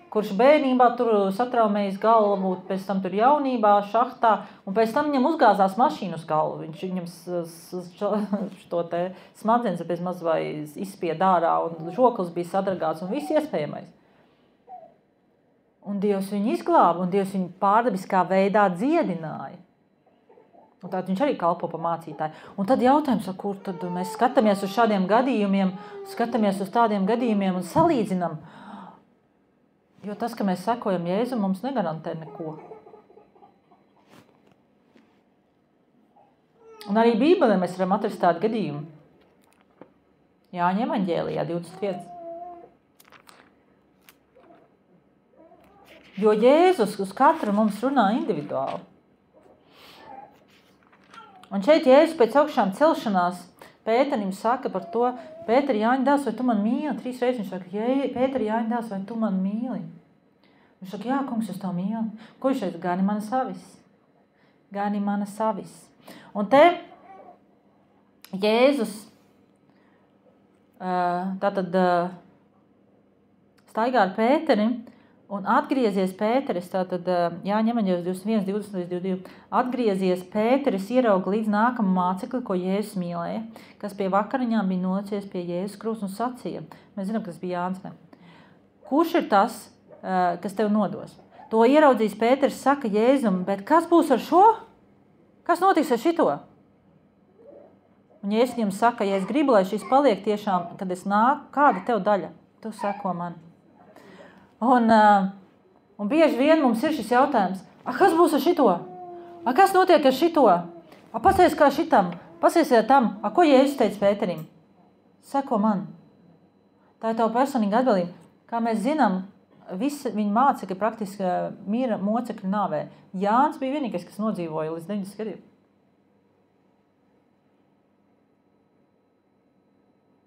kurš bērnībā tur satraumējis galvu, pēc tam tur jaunībā, šahtā, un pēc tam viņam uzgāzās mašīnu uz galvu. Viņam šo te smadzenes pēc maz vai izspied ārā, un žoklis bija sadragāts, un viss iespējamais. Un Dievs viņu izglāba, un Dievs viņu pārdabiskā veidā dziedināja. Un tātad viņš arī kalpo pa mācītāju. Un tad jautājums, kur tad mēs skatāmies uz šādiem gadījumiem, skatāmies uz tādiem gadījumiem un salīdzinām. Jo tas, ka mēs sekojam Jēzum, mums negarantē neko. Un arī Bībelē mēs varam atrast tādu gadījumu. Jāņa evaņģēlijā 21. Jo Jēzus uz katru mums runā individuāli. Un šeit Jēzus pēc augšām celšanās Pēterim saka par to, Pēteri, Jāņa dēls, vai tu man mīli? 3 reizes viņš saka, Pēteri, Jāņa dēls, vai tu man mīli? Viņš saka, jā, kungs, es tev mīli. Ko viņš teica? Gani mana savis. Gani mana savis. Un te Jēzus tātad staigā ar Pēterim, un atgriezies Pēteris, tātad Jāņa evaņģēlijā 21, 20 līdz 22, atgriezies Pēteris ierauga līdz nākamam mācekli, ko Jēzus mīlēja, kas pie vakariņām bija nolicies pie Jēzus krusta un sacīja. Mēs zinām, ka tas bija Jānis. Kurš ir tas, kas tev nodos? To ieraudzījis Pēteris, saka Jēzum, bet kas būs ar šo? Kas notiks ar šito? Un Jēzus viņam saka, ja es gribu, lai šis paliek tiešām, kad es nāku, kāda tev daļa? Tu seko man. Un bieži vien mums ir šis jautājums, kas būs ar šito? Kas notiek ar šito? Pasies kā šitam, pasies ar tam. Ko Jēzus teica Pēterim? Seko man. Tā ir tava personīga atbildība. Kā mēs zinām, visi viņa mācekļi praktiski mīra mocekļu nāvē. Jānis bija vienīgais, kas nodzīvoja līdz 90 gadiem.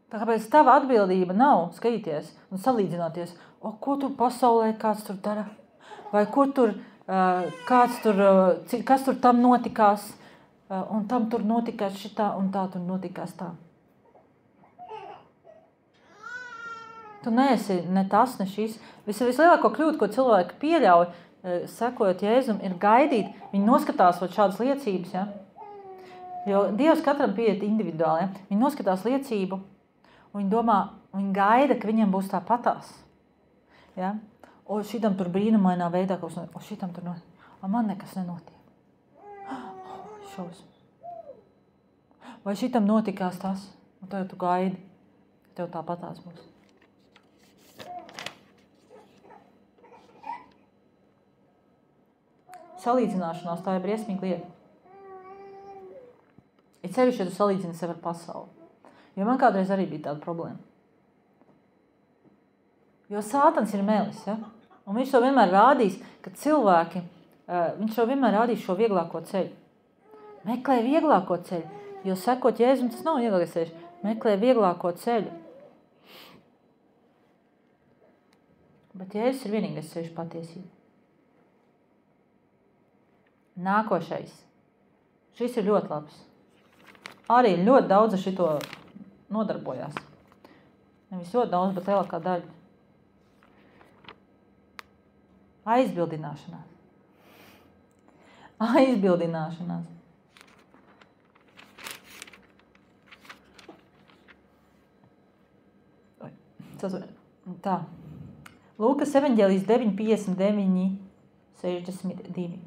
Tāpēc tava atbildība nav skatīties un salīdzināties, ko tur pasaulē kāds tur dara, vai kur tur, kas tur tam notikās, un tam tur notikās šitā, un tā tur notikās tā. Tu neesi ne tas, ne šis. Vislielāko kļūdu, ko cilvēki pieļauj, sekojot Jēzum, ir gaidīt. Viņi noskatās šādas liecības. Ja? Jo Dievs katram pieiet individuāli. Ja? Viņi noskatās liecību, un viņi domā, viņi gaida, ka viņiem būs tāpatās. Ja? O, šitam tur brīnumainā veidā, o, šitam tur notiek. O, man nekas nenotiek. Vai šitam notikās tas? Un tev tu gaidi, ka tev tāpatās būs. Salīdzināšanās, tā ir briesmīga lieta. Ir sevišķi, ja tu salīdzini sevi ar pasauli. Jo man kādreiz arī bija tāda problēma. Jo Sātans ir melis, ja? Un viņš to vienmēr rādīs, ka cilvēki, viņš to vienmēr rādīs šo vieglāko ceļu. Meklē vieglāko ceļu, jo sekot Jēzum, tas nav vieglākais ceļš. Meklē vieglāko ceļu. Bet Jēzus ir vienīgais ceļš patiesība. Nākošais. Šis ir ļoti labs. Arī ļoti daudz ar šito nodarbojās. Nevis ļoti daudz, bet lielākā daļa. Aizbildināšanās. Aizbildināšanās. Tā. Lūkas evaņģēlijs 9:59, 62.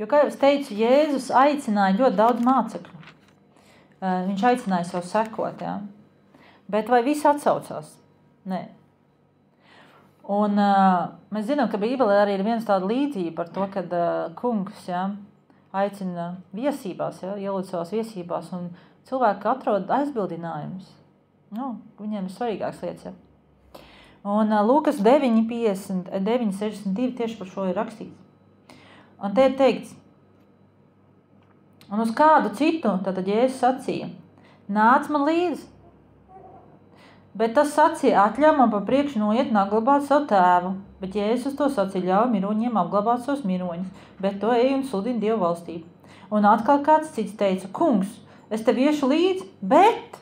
Jo, kā jau es teicu, Jēzus aicināja ļoti daudz mācekļu. Viņš aicināja sev sekot, ja? Bet vai visi atsaucās? Nē. Un mēs zinām, ka Bībelē arī ir viens tāda līdzība par to, kad kungs, ja, aicina viesībās, ja, ielūdz savās viesībās, un cilvēki atrod aizbildinājumus. Viņiem ir svarīgāks lietas. Ja. Un Lūkas 9:62 tieši par šo ir rakstīts. Un te ir teikts, un uz kādu citu, tātad Jēzus sacīja, nāc man līdzi. Bet tas sacīja, atļauj man pa priekšu noiet un apglabāt savu tēvu. Bet Jēzus to sacīja, ļauj miroņiem apglabāt savus miroņus, bet to ej un sludini Dievu valstību. Un atkal kāds cits teica, kungs, es tev iešu līdzi, bet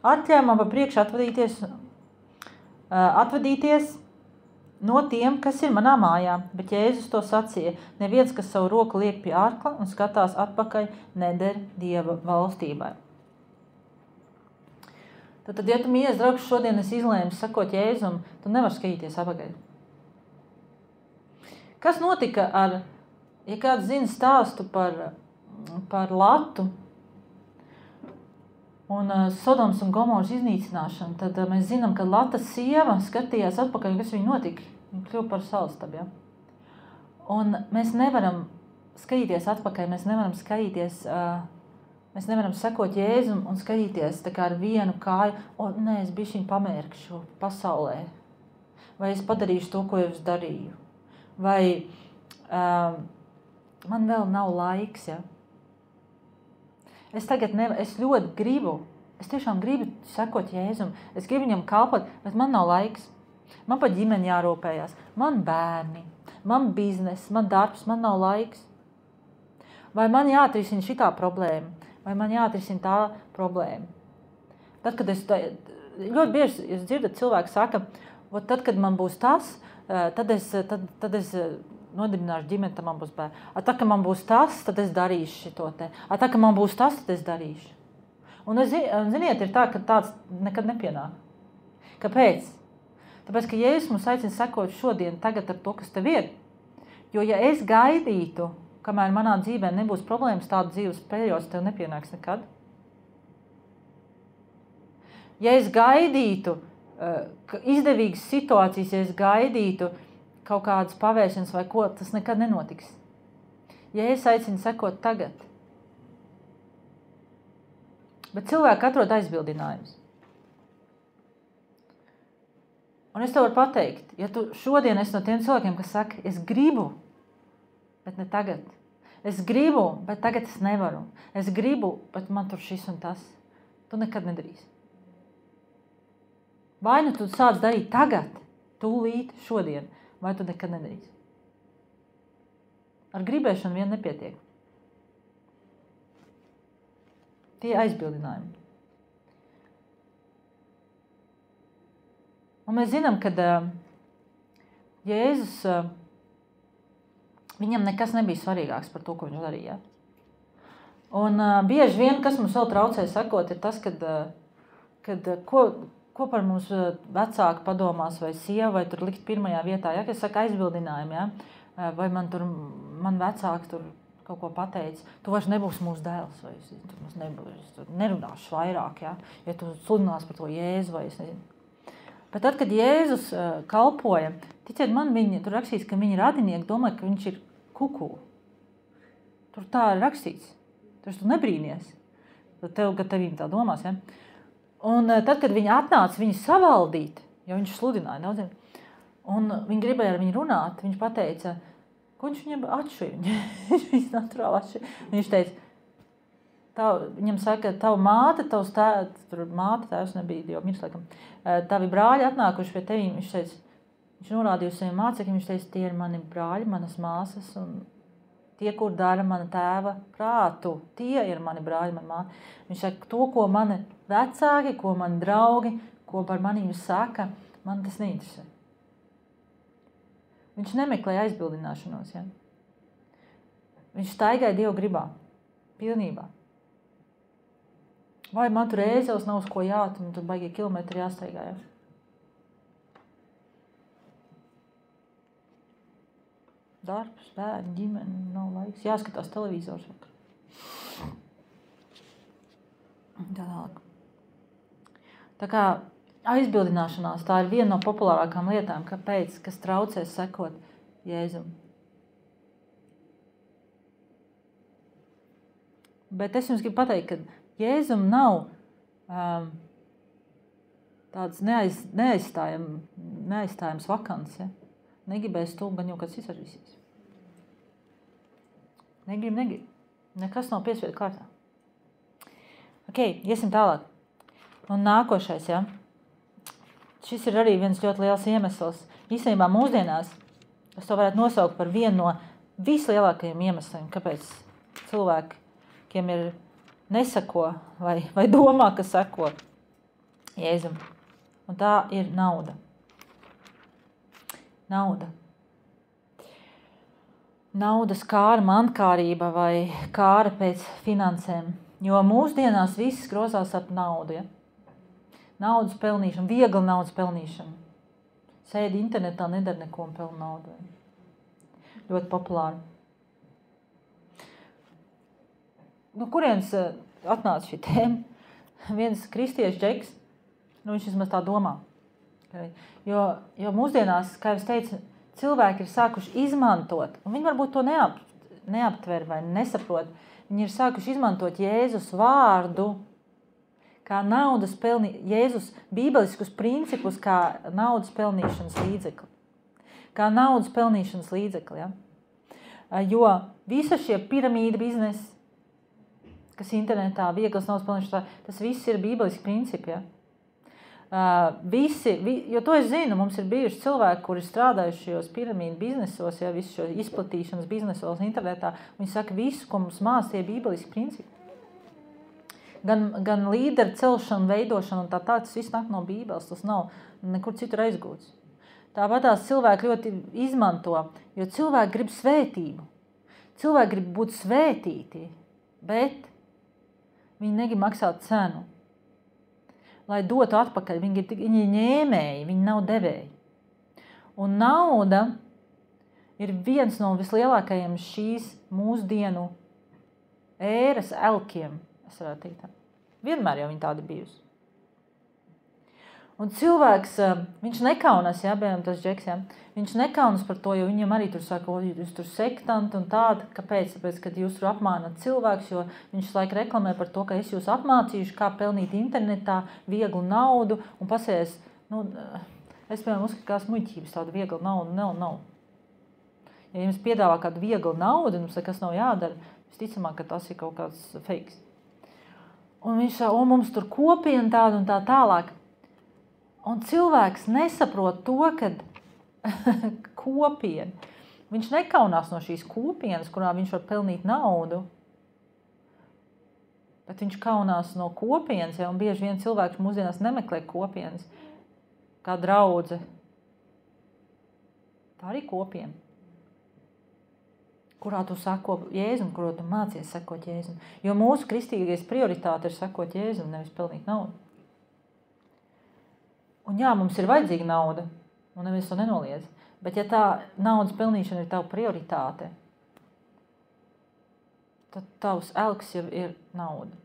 atļauj man pa priekšu atvadīties no tiem, kas ir manā mājā, bet Jēzus to sacīja, neviens, kas savu roku liek pie ārkla un skatās atpakaļ, neder Dieva valstībai. Tad, ja tu mīļais draugs šodien esi izlēmis sakot Jēzum, tu nevari skatīties apakaļ. Kas notika ja kāds zina stāstu par Latu un Sodomas un Gomoras iznīcināšanu, tad mēs zinām, ka Latas sieva skatījās atpakaļ, kas viņa notika. Viņa kļuva par salastabu, ja? Un mēs nevaram skatīties atpakaļ, mēs nevaram skatīties, mēs nevaram sekot Jēzum un skatīties tā kā ar vienu kāju, nē, es bišķiņ pamērkšu pasaulē, vai es padarīšu to, ko jau es darīju, vai man vēl nav laiks, ja? Es ļoti gribu, es tiešām gribu sekot Jēzum, es gribu viņam kalpot, bet man nav laiks. Man par ģimeni jārūpējās, man bērni, man biznes, man darbs, man nav laiks. Vai man jāatrisina šitā problēma, vai man jāatrisina tā problēma. Tad, kad ļoti bieži es dzirdu, cilvēki saka, tad, kad man būs tas, tad es nodibināšu ģimeni, tad man būs bērni. Tad, kad man būs tas, tad es darīšu šito te. Tad, kad man būs tas, tad es darīšu. Un ziniet, ir tā, ka tāds nekad nepienāk. Kāpēc? Tāpēc, ka Jēzus mums aicina sekot šodien, tagad ar to, kas tev ir. Jo, ja es gaidītu, kamēr manā dzīvē nebūs problēmas, tādu dzīves periods tev nepienāks nekad. Ja es gaidītu izdevīgas situācijas, ja es gaidītu kaut kādas pavēršanas vai ko, tas nekad nenotiks. Ja es aicinu sekot tagad. Bet cilvēki atrod aizbildinājumus. Un es tev varu pateikt, ja tu šodien esi no tiem cilvēkiem, kas saka, es gribu, bet ne tagad. Es gribu, bet tagad es nevaru. Es gribu, bet man tur šis un tas. Tu nekad nedarīsi. Vai nu tu sāc darīt tagad, tūlīt, šodien, vai tu nekad nedarīsi. Ar gribēšanu vien nepietiek. Tie aizbildinājumi. Un mēs zinām, ka Jēzus, viņam nekas nebija svarīgāks par to, ko viņš darīja. Un bieži vien, kas mums vēl traucē sekot, ir tas, ko par mums vecāki padomās, vai sieva, vai tur likt pirmajā vietā, ja, kas saka aizbildinājumi, ja, vai man vecāki tur kaut ko pateica, tu vairs nebūsi mūsu dēls, vai tu nerunāšu vairāk, ja tu sludinās par to Jēzu, vai es nezinu. Bet tad, kad Jēzus kalpoja, ticiet man, tur rakstīts, ka viņa radinieki domāja, ka viņš ir kuku. Tur tā ir rakstīts. Tu nebrīnies. Tevīm tā domās, ja? Un tad, kad viņi atnāca viņu savaldīt, jo viņš sludināja daudziem, un viņi gribēja ar viņu runāt, viņš pateica, ko viņš viņam atšķir. Viņš naturāli atšķir. Viņš teica, viņam saka, tava māte, tavs tēvs, tur māte, tēvs nebija, jo mirs laikam, tavi brāļi atnākuši pie tevīm, viņš teica, viņš norādīja uz saviem mācekļiem, viņš teica, tie ir mani brāļi, manas māsas, un tie, kur dara mana tēva prātu, tie ir mani brāļi, mana māte. Viņš saka, to, ko mani vecāki, ko mani draugi, ko par manīm saka, man tas neinteresē. Viņš nemeklēja aizbildināšanos, ja? Viņš staigāja Dievu gribā, pilnībā. Vai man tur ēzeles nav uz ko jāt, un tur baigie kilometri jāstaigā, ja? Darbs, bērni, ģimene, nav laiks. Jāskatās televizors vakar. Tālāk. Tā kā aizbildināšanās, tā ir viena no populārākām lietām, kāpēc, kas traucēs sekot Jēzum. Bet es jums gribu pateikt, ka Jēzum nav tāds neaizstājams vakants, ja? Negribēs to, gan jau kāds izsažīsīs. Negrib. Nekas nav piespiedu kārtā. Ok, iesim tālāk. Un nākošais, ja. Šis ir arī viens ļoti liels iemesls. Īstenībā mūsdienās es to varētu nosaukt par vienu no vislielākajiem iemesliem, kāpēc cilvēkiem ir nesako vai domā, ka sako Jēzum. Un tā ir nauda. Naudas kāra, mankārība vai kāra pēc finansēm. Jo mūsdienās viss grozās ap naudu. Ja? Naudas pelnīšana, viegla naudas pelnīšana. Sēdi internetā, nedara neko un pelna naudu. Ļoti populāri. No kurienes atnāca šī tēma? Viens kristiešu džeks, viņš vismaz tā domā. Jo mūsdienās, kā jau es teicu, cilvēki ir sākuši izmantot, un viņi varbūt to neaptver vai nesaprot, viņi ir sākuši izmantot Jēzus vārdu kā Jēzus bībeliskus principus kā naudas pelnīšanas līdzekli. Kā naudas pelnīšanas līdzekli, ja? Jo visi šie piramīda biznesi, kas internetā, vieglas naudas pelnīšanas, tas viss ir bībeliski principi, ja? Jo to es zinu, mums ir bijuši cilvēki, kuri strādājuši šajos piramīdu biznesos, ja, visu šo izplatīšanas biznesos internetā, viņi saka, visu, ko mums māca, tie bībeliski principi. Gan līderu celšana, veidošana un tā, tas viss nāk no Bībeles, tas nav nekur citur aizgūts. Tāpat tās cilvēki ļoti izmanto, jo cilvēki grib svētību. Cilvēki grib būt svētīti, bet viņi negrib maksāt cenu. Lai dotu atpakaļ, viņi ir ņēmēji, viņi nav devēji. Un nauda ir viens no vislielākajiem šīs mūsdienu ēras elkiem, es varētu teikt. Vienmēr jau viņa tāda bijusi. Un cilvēks, viņš nekaunas, piemēram, tas džeks, viņš nekaunas par to, jo viņam arī tur saka, jūs tur sektanti un tāda. Kāpēc? Tāpēc, kad jūs tur apmānat cilvēks, jo viņš laika reklamē par to, ka es jūs apmācīšu, kā pelnīt internetā vieglu naudu un pasies, es, piemēram, uzskatu, kā muļķības tādu vieglu naudu, nav. Ja jums piedāvā kādu vieglu naudu, un jums nekas nav jādara, visticamāk, ka tas ir kaut kāds fakes. Un viņš saka, mums tur kopiena tāda un tā tālāk. Un cilvēks nesaprot to, kad kopiena. Viņš nekaunās no šīs kopienas, kurā viņš var pelnīt naudu. Bet viņš kaunās no kopienas, un bieži vien cilvēks mūsdienās nemeklē kopienas, kā draudze. Tā arī kopiena. Kurā tu sako Jēzum, kurā tu mācies sekot Jēzum. Jo mūsu kristīgais prioritāte ir sekot Jēzum, nevis pelnīt naudu. Un jā, mums ir vajadzīga nauda, un neviens to nenoliedz. Bet ja tā naudas pelnīšana ir tava prioritāte, tad tavs elks jau ir nauda.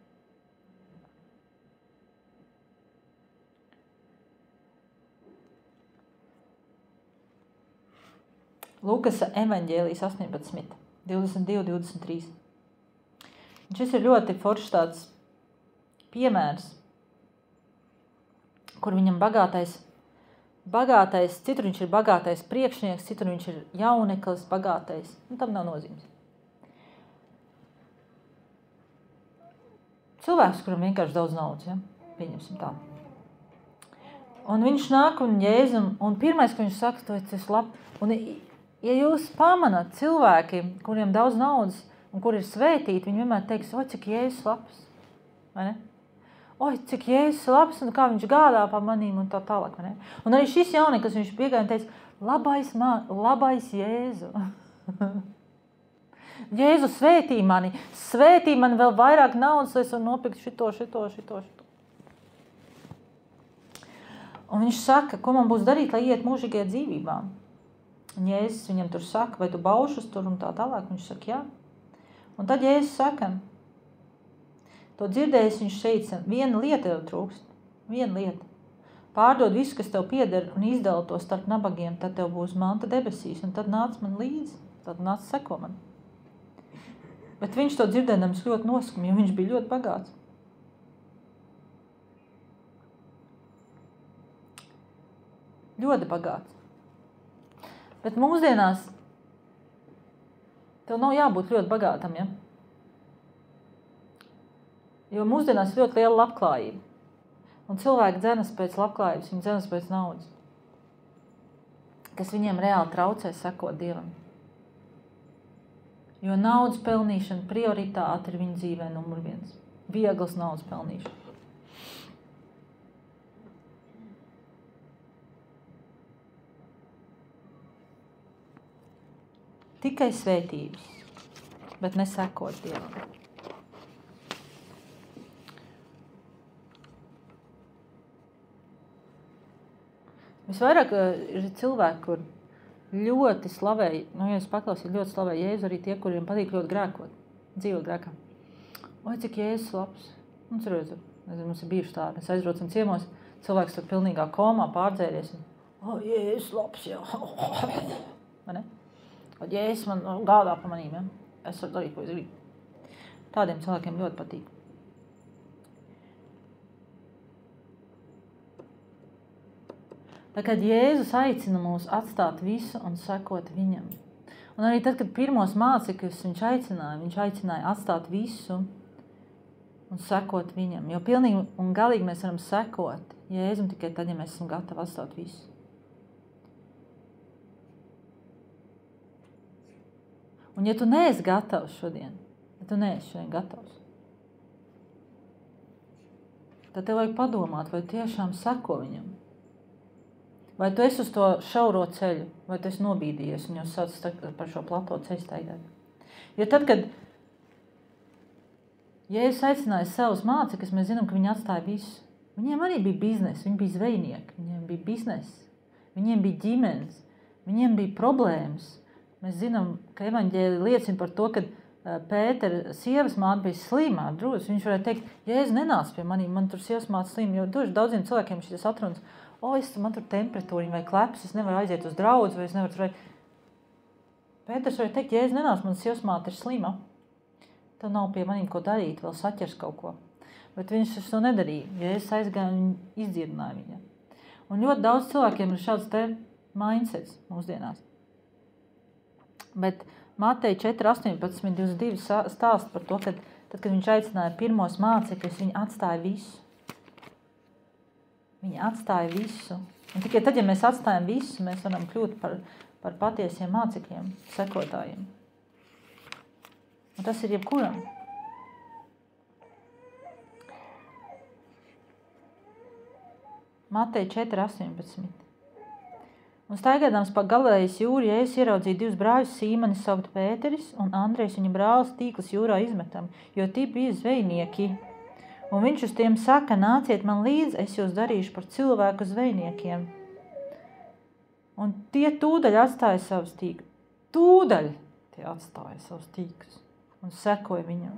Lukasa evaņģēlijas 18, 22, 23. Un šis ir ļoti foršs tāds piemērs, kur viņam bagātais, citur viņš ir bagātais priekšnieks, citur viņš ir jauneklis, bagātais. Tam nav nozīmes. Cilvēks, kuram vienkārši daudz naudas, pieņemsim tā. Un viņš nāk un Jēzum, un pirmais, ko viņš saka, to es labi. Un ja jūs pamanat cilvēki, kuriem daudz naudas un kur ir svētīti, viņi vienmēr teiks, cik Jēzus labs, vai ne? Cik Jēzus labs un kā viņš gādā pa manīm un tā tālāk. Ne? Un arī šis jaunieklis, viņš piegāja un teica, labais Jēzu. Jēzu svētī mani vēl vairāk naudas, lai es varu nopirkt šito. Un viņš saka, ko man būs darīt, lai iet mūžīgajā dzīvībā. Un Jēzus viņam tur saka, vai tu baušas tur un tā tālāk. Viņš saka, jā. Un tad Jēzus saka, to dzirdējis, viņš teica, viena lieta tev trūkst, viena lieta. Pārdod visu, kas tev pieder un izdala to starp nabagiem, tad tev būs manta debesīs, un tad nāc man līdzi, tad nāc seko man. Bet viņš to dzirdēdams ļoti noskuma, jo viņš bija ļoti bagāts. Ļoti bagāts. Bet mūsdienās tev nav jābūt ļoti bagātam, Jo mūsdienās ļoti liela labklājība. Un cilvēki dzenas pēc labklājības, viņi dzenas pēc naudas. Kas viņiem reāli traucē sekot Dievam. Jo naudas pelnīšana prioritāte ir viņa dzīvē numur 1. Vieglas naudas pelnīšana. Tikai svētības, bet nesekot Dievam. Visvairāk ir cilvēki, kur ļoti slavēja, ja es paklausīju, ļoti slavēja Jēzu, arī tie, kuriem patīk ļoti grēkot, dzīvot grēkā. Cik Jēzus labs. Mums ir bijuši tā, mēs aizbraucam ciemos, cilvēks tur pilnīgā komā pārdzēries. Jēzus labs, jā. Vai ne? Jēzus man gādā pa manīm, Es varu darīt, ko es gribu. Tādiem cilvēkiem ļoti patīk. Tā kad Jēzus aicina mūs atstāt visu un sekot viņam. Un arī tad, kad pirmos mācekļus viņš aicināja atstāt visu un sekot viņam. Jo pilnīgi un galīgi mēs varam sekot Jēzum tikai tad, ja mēs esam gatavi atstāt visu. Un ja tu neesi gatavs šodien, gatavs, tad tev vajag padomāt, vai tiešām seko viņam. Vai tu esi uz to šauro ceļu, vai tu esi nobīdījies un jau sāc par šo plato ceļu staigāt. Jo tad, kad Jēzus aicināja savus mācekļus, mēs zinām, ka viņi atstāja visu. Viņiem arī bija biznesi, viņi bija zvejnieki, viņiem bija biznesi, viņiem bija ģimenes, viņiem bija problēmas. Mēs zinām, ka evaņģēlija liecina par to, ka Pētera sievas māte bija slīmā. Drūs, viņš varēja teikt, Jēzus nenāc pie manī, man tur sievas māte slīma, jo daudziem cilvēkiem šis atrunas, man tur temperatūriņa vai kleps, es nevaru aiziet uz draudzi, vai es nevaru tur. Pēters varēja teikt, Jēzus nenāc, man sievas māte ir slīma. Tev nav pie manīm ko darīt, vēl saķers kaut ko. Bet viņš to nedarīja, Jēzus aizgāja un izdziedināja viņu. Un ļoti daudz cilvēkiem ir šāds te mindsets mūsdienās. Bet Mateja 4:18-22 stāsta par to, ka tad, kad viņš aicināja pirmos mācekļus, viņi atstāja visu. Viņi atstāja visu. Un tikai tad, ja mēs atstājam visu, mēs varam kļūt par patiesiem mācekļiem, sekotājiem. Un tas ir jebkuram. Mateja 4:18. Un staigādams pa Galilejas jūru, Jēzus ieraudzīja divus brāļus, Sīmoni saukt Pēteris un Andrejs, viņa brālis, tīklus jūrā izmetam, jo tie bija zvejnieki. Un viņš uz tiem saka, nāciet man līdzi, es jūs darīšu par cilvēku zvejniekiem. Un tie tūdaļ atstāja savus tīklus. Tūdaļ tie atstāja savus tīklus un sekoja viņam.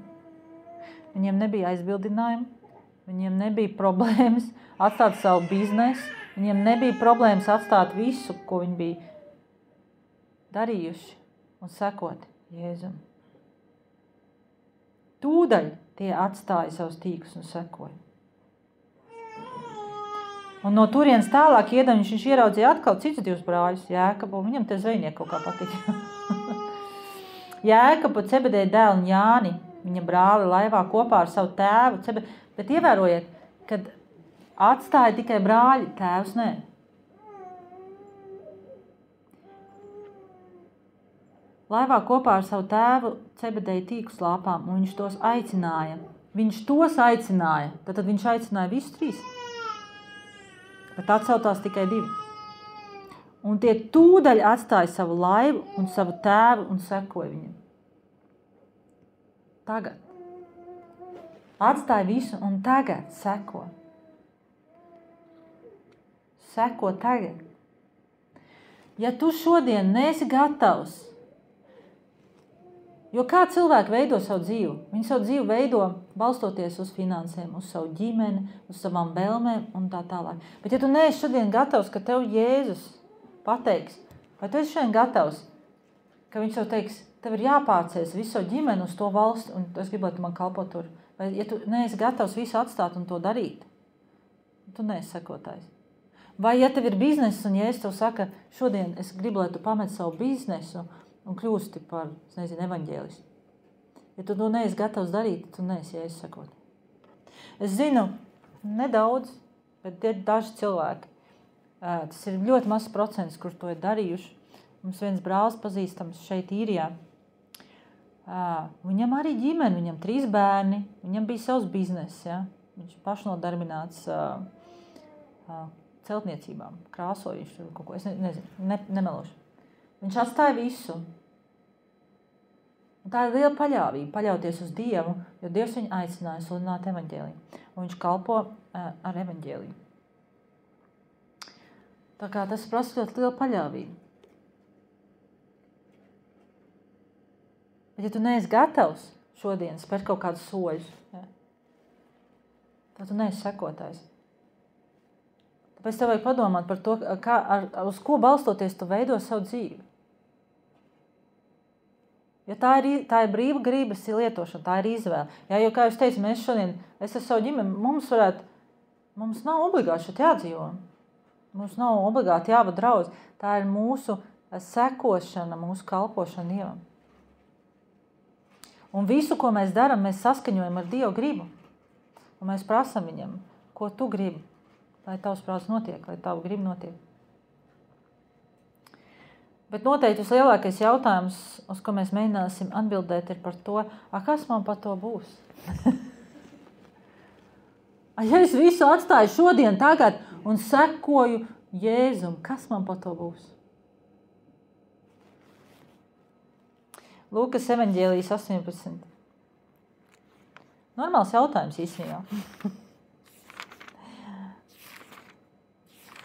Viņiem nebija aizbildinājumi, viņiem nebija problēmas atstāt savu biznesu, viņiem nebija problēmas atstāt visu, ko viņi bija darījuši un sekot Jēzum. Tūdaļ tie atstāja savus tīklus un sekoja. Un no turienes tālāk iedam viņš ieraudzīja atkal citus divus brāļus, Jēkabu, viņam te zvejnieki kaut kā patika. Jēkabu, Cebedeja dēlu un Jāni, viņa brāli laivā kopā ar savu tēvu, bet ievērojiet, kad atstāja tikai brāļi, tēvs nē. Laivā kopā ar savu tēvu Cebedeja tīklus lāpām, un viņš tos aicināja. Tad viņš aicināja visus trīs. Bet atceltās tikai divi. Un tie tūdaļ atstāja savu laivu un savu tēvu un sekoja viņam. Tagad. Atstāja visu un tagad seko. Seko tagad. Ja tu šodien neesi gatavs, jo kā cilvēki veido savu dzīvi? Viņi savu dzīvi veido balstoties uz finansēm, uz savu ģimeni, uz savām vēlmēm un tā tālāk. Bet ja tu neesi šodien gatavs, ka tev Jēzus pateiks, vai tu esi šodien gatavs, ka viņš tev teiks, tev ir jāpārcēs visu savu ģimeni uz to valsti, un es gribu, lai tu man kalpo tur. Vai ja tu neesi gatavs visu atstāt un to darīt, tu neesi sekotājs. Vai ja tev ir bizness un Jēzus tev saka, šodien es gribu, lai tu pamet savu biznesu un kļūsti par, evaņģēlistu. Ja tu to neesi gatavs darīt, tu neesi Jēzus sekotājs. Es zinu, nedaudz, bet ir daži cilvēki. Tas ir ļoti mazs procents, kurš to ir darījuši. Mums viens brālis pazīstams šeit Īrijā. Viņam arī ģimene, viņam 3 bērni, viņam bija savs bizness. Ja? Viņš pašnodarbināts celtniecībām, krāsojuši kaut ko, es nezinu, nemelošu. Viņš atstāja visu. Un tā ir liela paļāvība, paļauties uz Dievu, jo Dievs viņu aicināja sludināt evaņģēliju. Un viņš kalpo ar evaņģēliju. Tā kā tas prasa ļoti liela paļāvība. Bet ja tu neesi gatavs šodien spērt kaut kādus soļus, ja, tad tu neesi sekotājs. Tāpēc tev vajag padomāt par to, uz ko balstoties tu veido savu dzīvi. Ja tā ir brīva gribas lietošana, tā ir izvēle. Ja, jo, kā jūs teicu, mēs šodien, es ar savu ģimeni, mums nav obligāti šeit jādzīvo. Mums nav obligāti jāvada draudz. Tā ir mūsu sekošana, mūsu kalpošana Dievam. Un visu, ko mēs darām, mēs saskaņojam ar Dievu gribu. Un mēs prasam viņam, ko tu gribi, lai tavs prāts notiek, lai tavu gribu notiek. Bet noteikti vislielākais jautājums, uz ko mēs mēģināsim atbildēt, ir par to, kas man par to būs? Ja es visu atstāju šodien, tagad un sekoju Jēzum, kas man par to būs? Lūkas evaņģēlijas 18. Normāls jautājums īstenībā.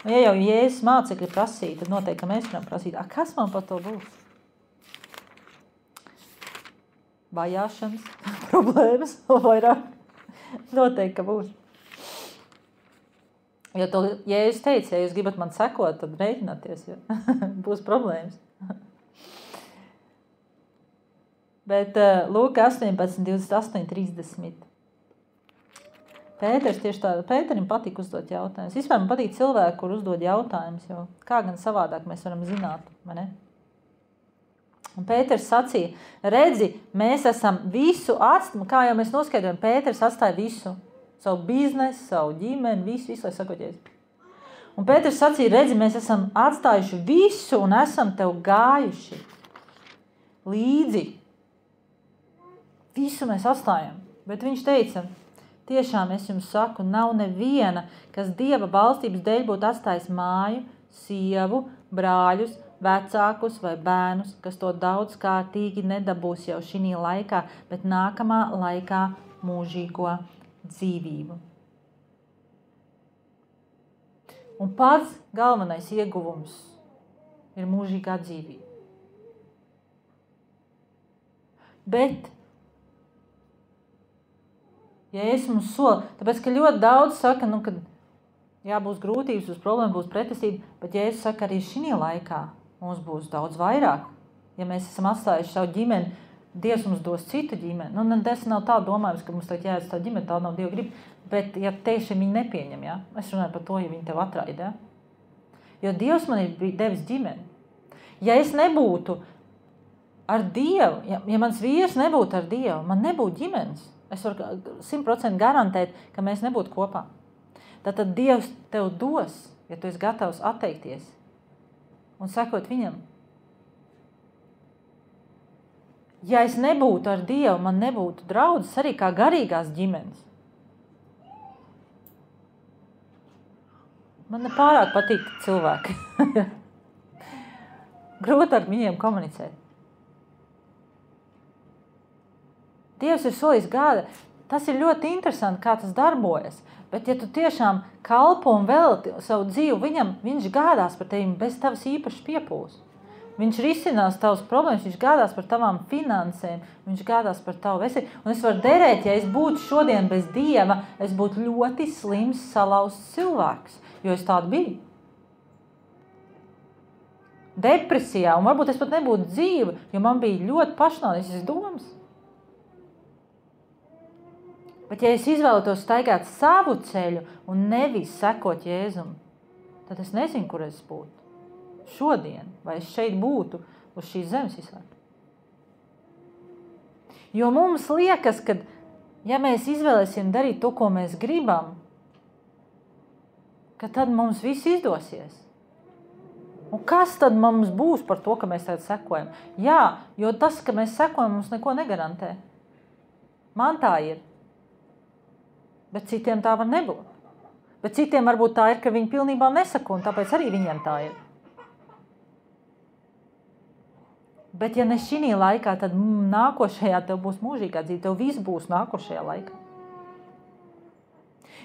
Ja jau Jēzus mācekļi prasīja, tad noteikti mēs varam prasīt, kas man par to būs? vajāšanas, problēmas, vairāk noteikti, ka būs. Jo to Jēzus teica, ja jūs gribat man sekot, tad rēķināties, jo būs problēmas. Bet Lūka 18, 28, 30. Pēters tieši tā, Pēterim patīk uzdot jautājumus. Vispār man patīk cilvēki, kur uzdod jautājumus, jo kā gan savādāk mēs varam zināt, vai ne? Un Pēters sacīja, redzi, mēs esam visu atstājuši, kā jau mēs noskaidrojam, Pēters atstāja visu, savu biznesu, savu ģimeni, visu, lai sakoties. Un Pēters sacīja, redzi, mēs esam atstājuši visu un esam tev gājuši līdzi. Visu mēs atstājam, bet viņš teica, tiešām es jums saku, nav neviena, kas Dieva valstības dēļ būtu atstājis māju, sievu, brāļus, vecākus vai bērnus, kas to daudzkārtīgi nedabūs jau šī laikā, bet nākamā laikā mūžīgo dzīvību. Un pats galvenais ieguvums ir mūžīgā dzīvība. Bet ja es mums solu, tāpēc, ka ļoti daudz saka, kad būs grūtības, būs problēma, būs pretestība, bet ja es saku, arī šī laikā mums būs daudz vairāk. Ja mēs esam atstājuši savu ģimeni, Dievs mums dos citu ģimeni. Tas nav tā domājums, ka mums tagad jāiet savu ģimeni, tā nav Dieva griba, bet ja tiešām viņi nepieņem, es runāju par to, ja viņi tev atraida. Jo Dievs man ir devis ģimeni. Ja es nebūtu ar Dievu, ja mans vīrs nebūtu ar Dievu, man nebūtu ģimenes. Es varu 100% garantēt, ka mēs nebūtu kopā. Tātad Dievs tev dos, ja tu esi gatavs atteikties un sekot viņam. Ja es nebūtu ar Dievu, man nebūtu draudzes arī kā garīgās ģimenes. Man nepārāk patīk cilvēki. Grūti ar viņiem komunicēt. Dievs ir solījis gāda. Tas ir ļoti interesanti, kā tas darbojas. Bet ja tu tiešām kalpo un velti savu dzīvi viņam, viņš gādās par tevi bez tavas īpašas piepūles. Viņš risinās tavas problēmas, viņš gādās par tavām finansēm, viņš gādās par tavu veselību. Un es varu derēt, ja es būtu šodien bez Dieva, es būtu ļoti slims, salauzts cilvēks, jo es tādu biju. Depresijā, un varbūt es pat nebūtu dzīva, jo man bija ļoti pašnāvības domas. Bet ja es izvēlētos staigāt savu ceļu un nevis sekot Jēzum, tad es nezinu, kur es būtu šodien, vai es šeit būtu uz šīs zemes vispār. Jo mums liekas, ka ja mēs izvēlēsim darīt to, ko mēs gribam, ka tad mums viss izdosies. Un kas tad mums būs par to, ka mēs tagad sekojam? Jā, jo tas, ka mēs sekojam, mums neko negarantē. Man tā ir. Bet citiem tā var nebūt. Bet citiem varbūt tā ir, ka viņi pilnībā nesako, un tāpēc arī viņiem tā ir. Bet ja ne šī laikā, tad nākošajā tev būs mūžīgā dzīve, tev viss būs nākošajā laikā.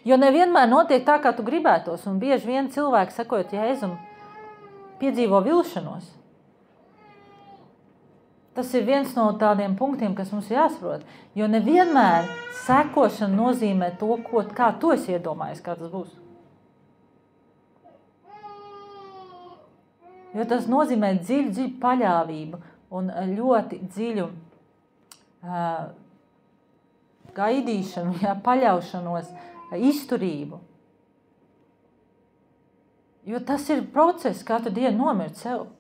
Jo nevienmēr notiek tā, kā tu gribētos, un bieži vien cilvēki, sekojot Jēzum, piedzīvo vilšanos. Tas ir viens no tādiem punktiem, kas mums jāsaprot. Jo nevienmēr sekošana nozīmē to, kā tu esi iedomājies, kā tas būs. Jo tas nozīmē dziļu paļāvību un ļoti dziļu gaidīšanu, paļaušanos, izturību. Jo tas ir process, katru dienu nomirt sev.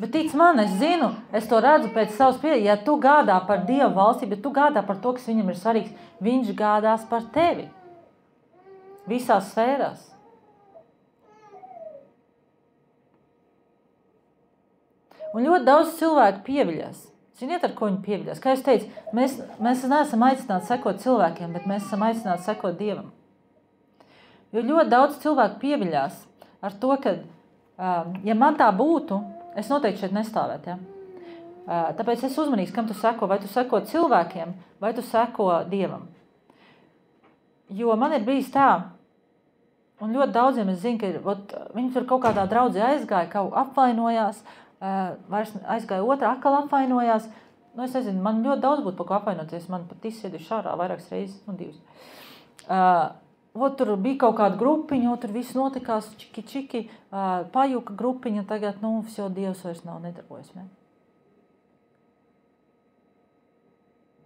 Bet tic man, es zinu, es to redzu pēc savas pieredzes, ja tu gādā par Dievu valstību, ja tu gādā par to, kas viņam ir svarīgs, viņš gādās par tevi. Visās sfērās. Un ļoti daudz cilvēku pieviļas. Ziniet, ar ko viņi pieviļas? Kā es teicu, mēs neesam aicināti sekot cilvēkiem, bet mēs esam aicināti sekot Dievam. Jo ļoti daudz cilvēku pieviļās ar to, ka, ja man tā būtu, es noteikti šeit nestāvētu. Ja? Tāpēc es uzmanīgs, kam tu seko. Vai tu seko cilvēkiem, vai tu seko Dievam. Jo man ir bijis tā, un ļoti daudziem es zinu, ka viņi tur kaut kādā draudzē aizgāja, kaut apvainojās, vairs aizgāja otra, atkal apvainojās. Nu, es nezinu, man ļoti daudz būtu par ko apvainoties, man pat izsēdi šārā vairākas reizes, 2. Tur bija kaut kāda grupiņa, tur viss notikās, čiki, pajuka grupiņa, tagad, jau Dievs vairs nav nedarbojas. Ne?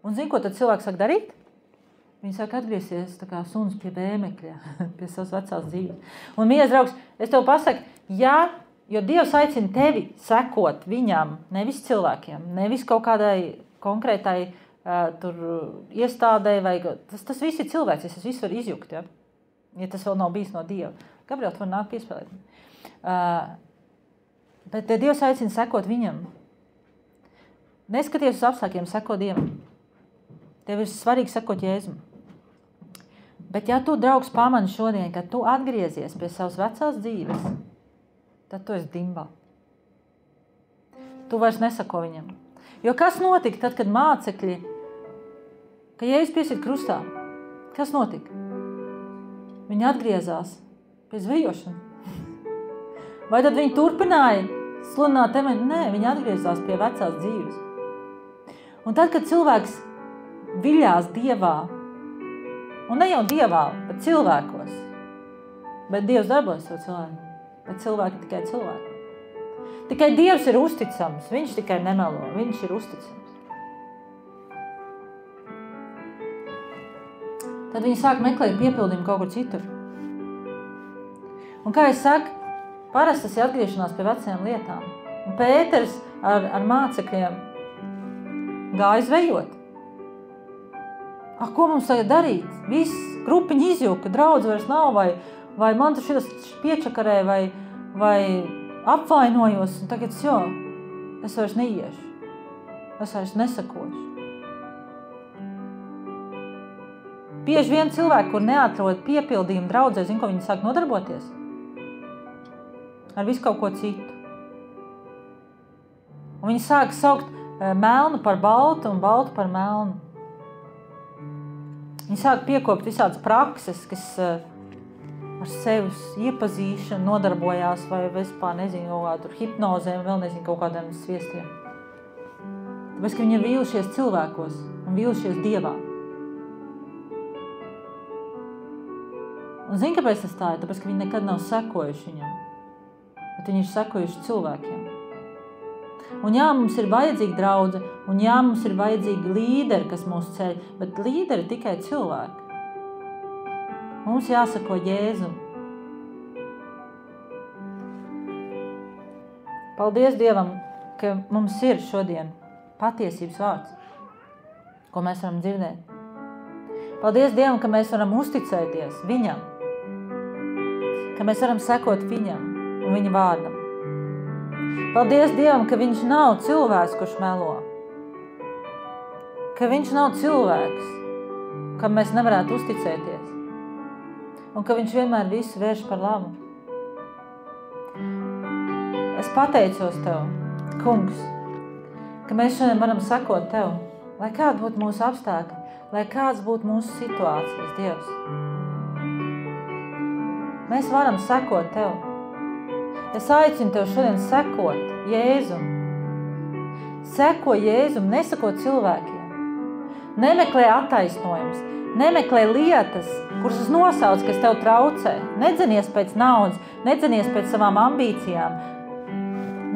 Un zini, ko tad cilvēks sāk darīt? Viņi sāk atgriezties tā kā suns pie bēmekļa, pie savas vecās dzīves. Un, mīļais draugs, es tev pasaku, jo Dievs aicina tevi sekot viņam, nevis cilvēkiem, nevis kaut kādai konkrētai iestādē, vai tas viss ir cilvēks, tas viss var izjukt, ja tas vēl nav bijis no Dieva. Gabriel, tu var nākt piespēlēt. Bet Dievs aicina sekot viņam. Neskaties uz apstākļiem, seko Dievam. Tev ir svarīgi sekot Jēzum. Bet ja tu, draugs, pamani šodien, kad tu atgriezies pie savas vecās dzīves, tad tu esi dimbā. Tu vairs nesako viņam. Jo kas notika tad, kad mācekļi, ka Jēzus piesīt krustā? Kas notika? Viņi atgriezās pie zvejošanas. Vai tad viņi turpināja sludināt evaņģēliju? Nē, viņi atgriezās pie vecās dzīves. Un tad, kad cilvēks viļās Dievā, un ne jau Dievā, bet cilvēkos, bet Dievs darbojas savu cilvēku, bet cilvēki tikai cilvēki. Tikai Dievs ir uzticams, viņš tikai nemelo, viņš ir uzticams. Tad viņi sāk meklēt piepildījumu kaut kur citur. Un kā es saku, parasti tas ir atgriešanās pie vecajām lietām. Un Pēters ar mācekļiem gāja zvejot. Ko mums tagad darīt? Viss grupiņa izjuka, draudz vairs nav, vai man tur šitas piečakarē, vai apvainojos, un tagad es vairs neiešu. Es vairs nesakošu. Bieži vien cilvēki, kur neatrod piepildījumu draudzē, zin, ko viņi sāk nodarboties? Ar visu kaut ko citu. Un viņi sāk saukt melnu par baltu un baltu par melnu. Viņi sāk piekopt visādas prakses, kas ar sevis iepazīšanu nodarbojās vai vispār nezinu, kaut kādu hipnozēm, vēl nezinu, kaut kādiem sviestiem. Tāpēc, ka viņi ir vīlušies cilvēkos un vīlušies Dievā. Un zini, kāpēc tas tā ir? Tāpēc, ka viņi nekad nav sekojuši viņam, bet viņi ir sekojuši cilvēkiem. Un mums ir vajadzīga draudze, un mums ir vajadzīgi līderi, kas mūs ceļ, bet līderi tikai cilvēki. Mums jāsako Jēzum. Paldies Dievam, ka mums ir šodien patiesības vārds, ko mēs varam dzirdēt. Paldies Dievam, ka mēs varam uzticēties viņam, ka mēs varam sekot viņam un viņa vārdam. Paldies Dievam, ka viņš nav cilvēks, kurš melo. Ka viņš nav cilvēks, kam mēs nevarētu uzticēties. Un ka viņš vienmēr visu vērš par labu. Es pateicos Tev, Kungs, ka mēs šodien varam sakot Tev, lai kāda būtu mūsu apstākļi, lai kāds būtu mūsu situācijas, Dievs. Mēs varam sakot Tev. Es aicinu Tev šodien sekot Jēzum. Seko Jēzum, nesako cilvēkiem. Nemeklē attaisnojums, nemeklē lietas, kuras nosauc, kas Tev traucē. Nedzenies pēc naudas, nedzenies pēc savām ambīcijām.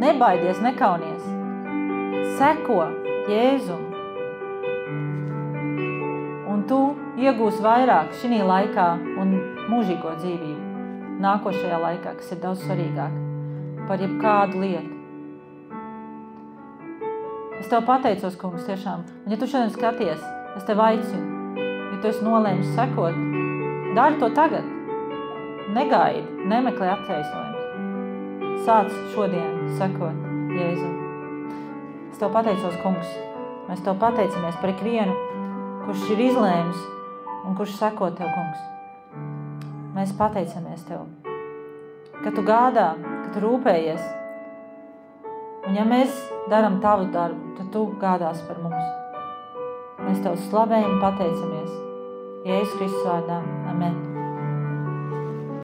Nebaidies, nekaunies. Seko Jēzum. Un Tu iegūsi vairāk šī laikā un mūžīgo dzīvību. Nākošajā laikā, kas ir daudz svarīgāk par jebkādu lietu. Es Tev pateicos, Kungs, tiešām. Un ja Tu šodien skaties, es Tev aicinu, ja Tu esi nolēmis sekot, dari to tagad. Negaidi, nemeklē attaisnojumus. Sāc šodien sekot Jēzum. Es Tev pateicos, Kungs. Mēs Tev pateicamies par ikvienu, kurš ir izlēmis un kurš seko Tev, Kungs. Mēs pateicamies Tev, ka Tu gādā, ka Tu rūpējies. Un ja mēs daram Tavu darbu, tad Tu gādās par mums. Mēs Tev slavējam un pateicamies. Jēzus Kristus vārdā. Amen.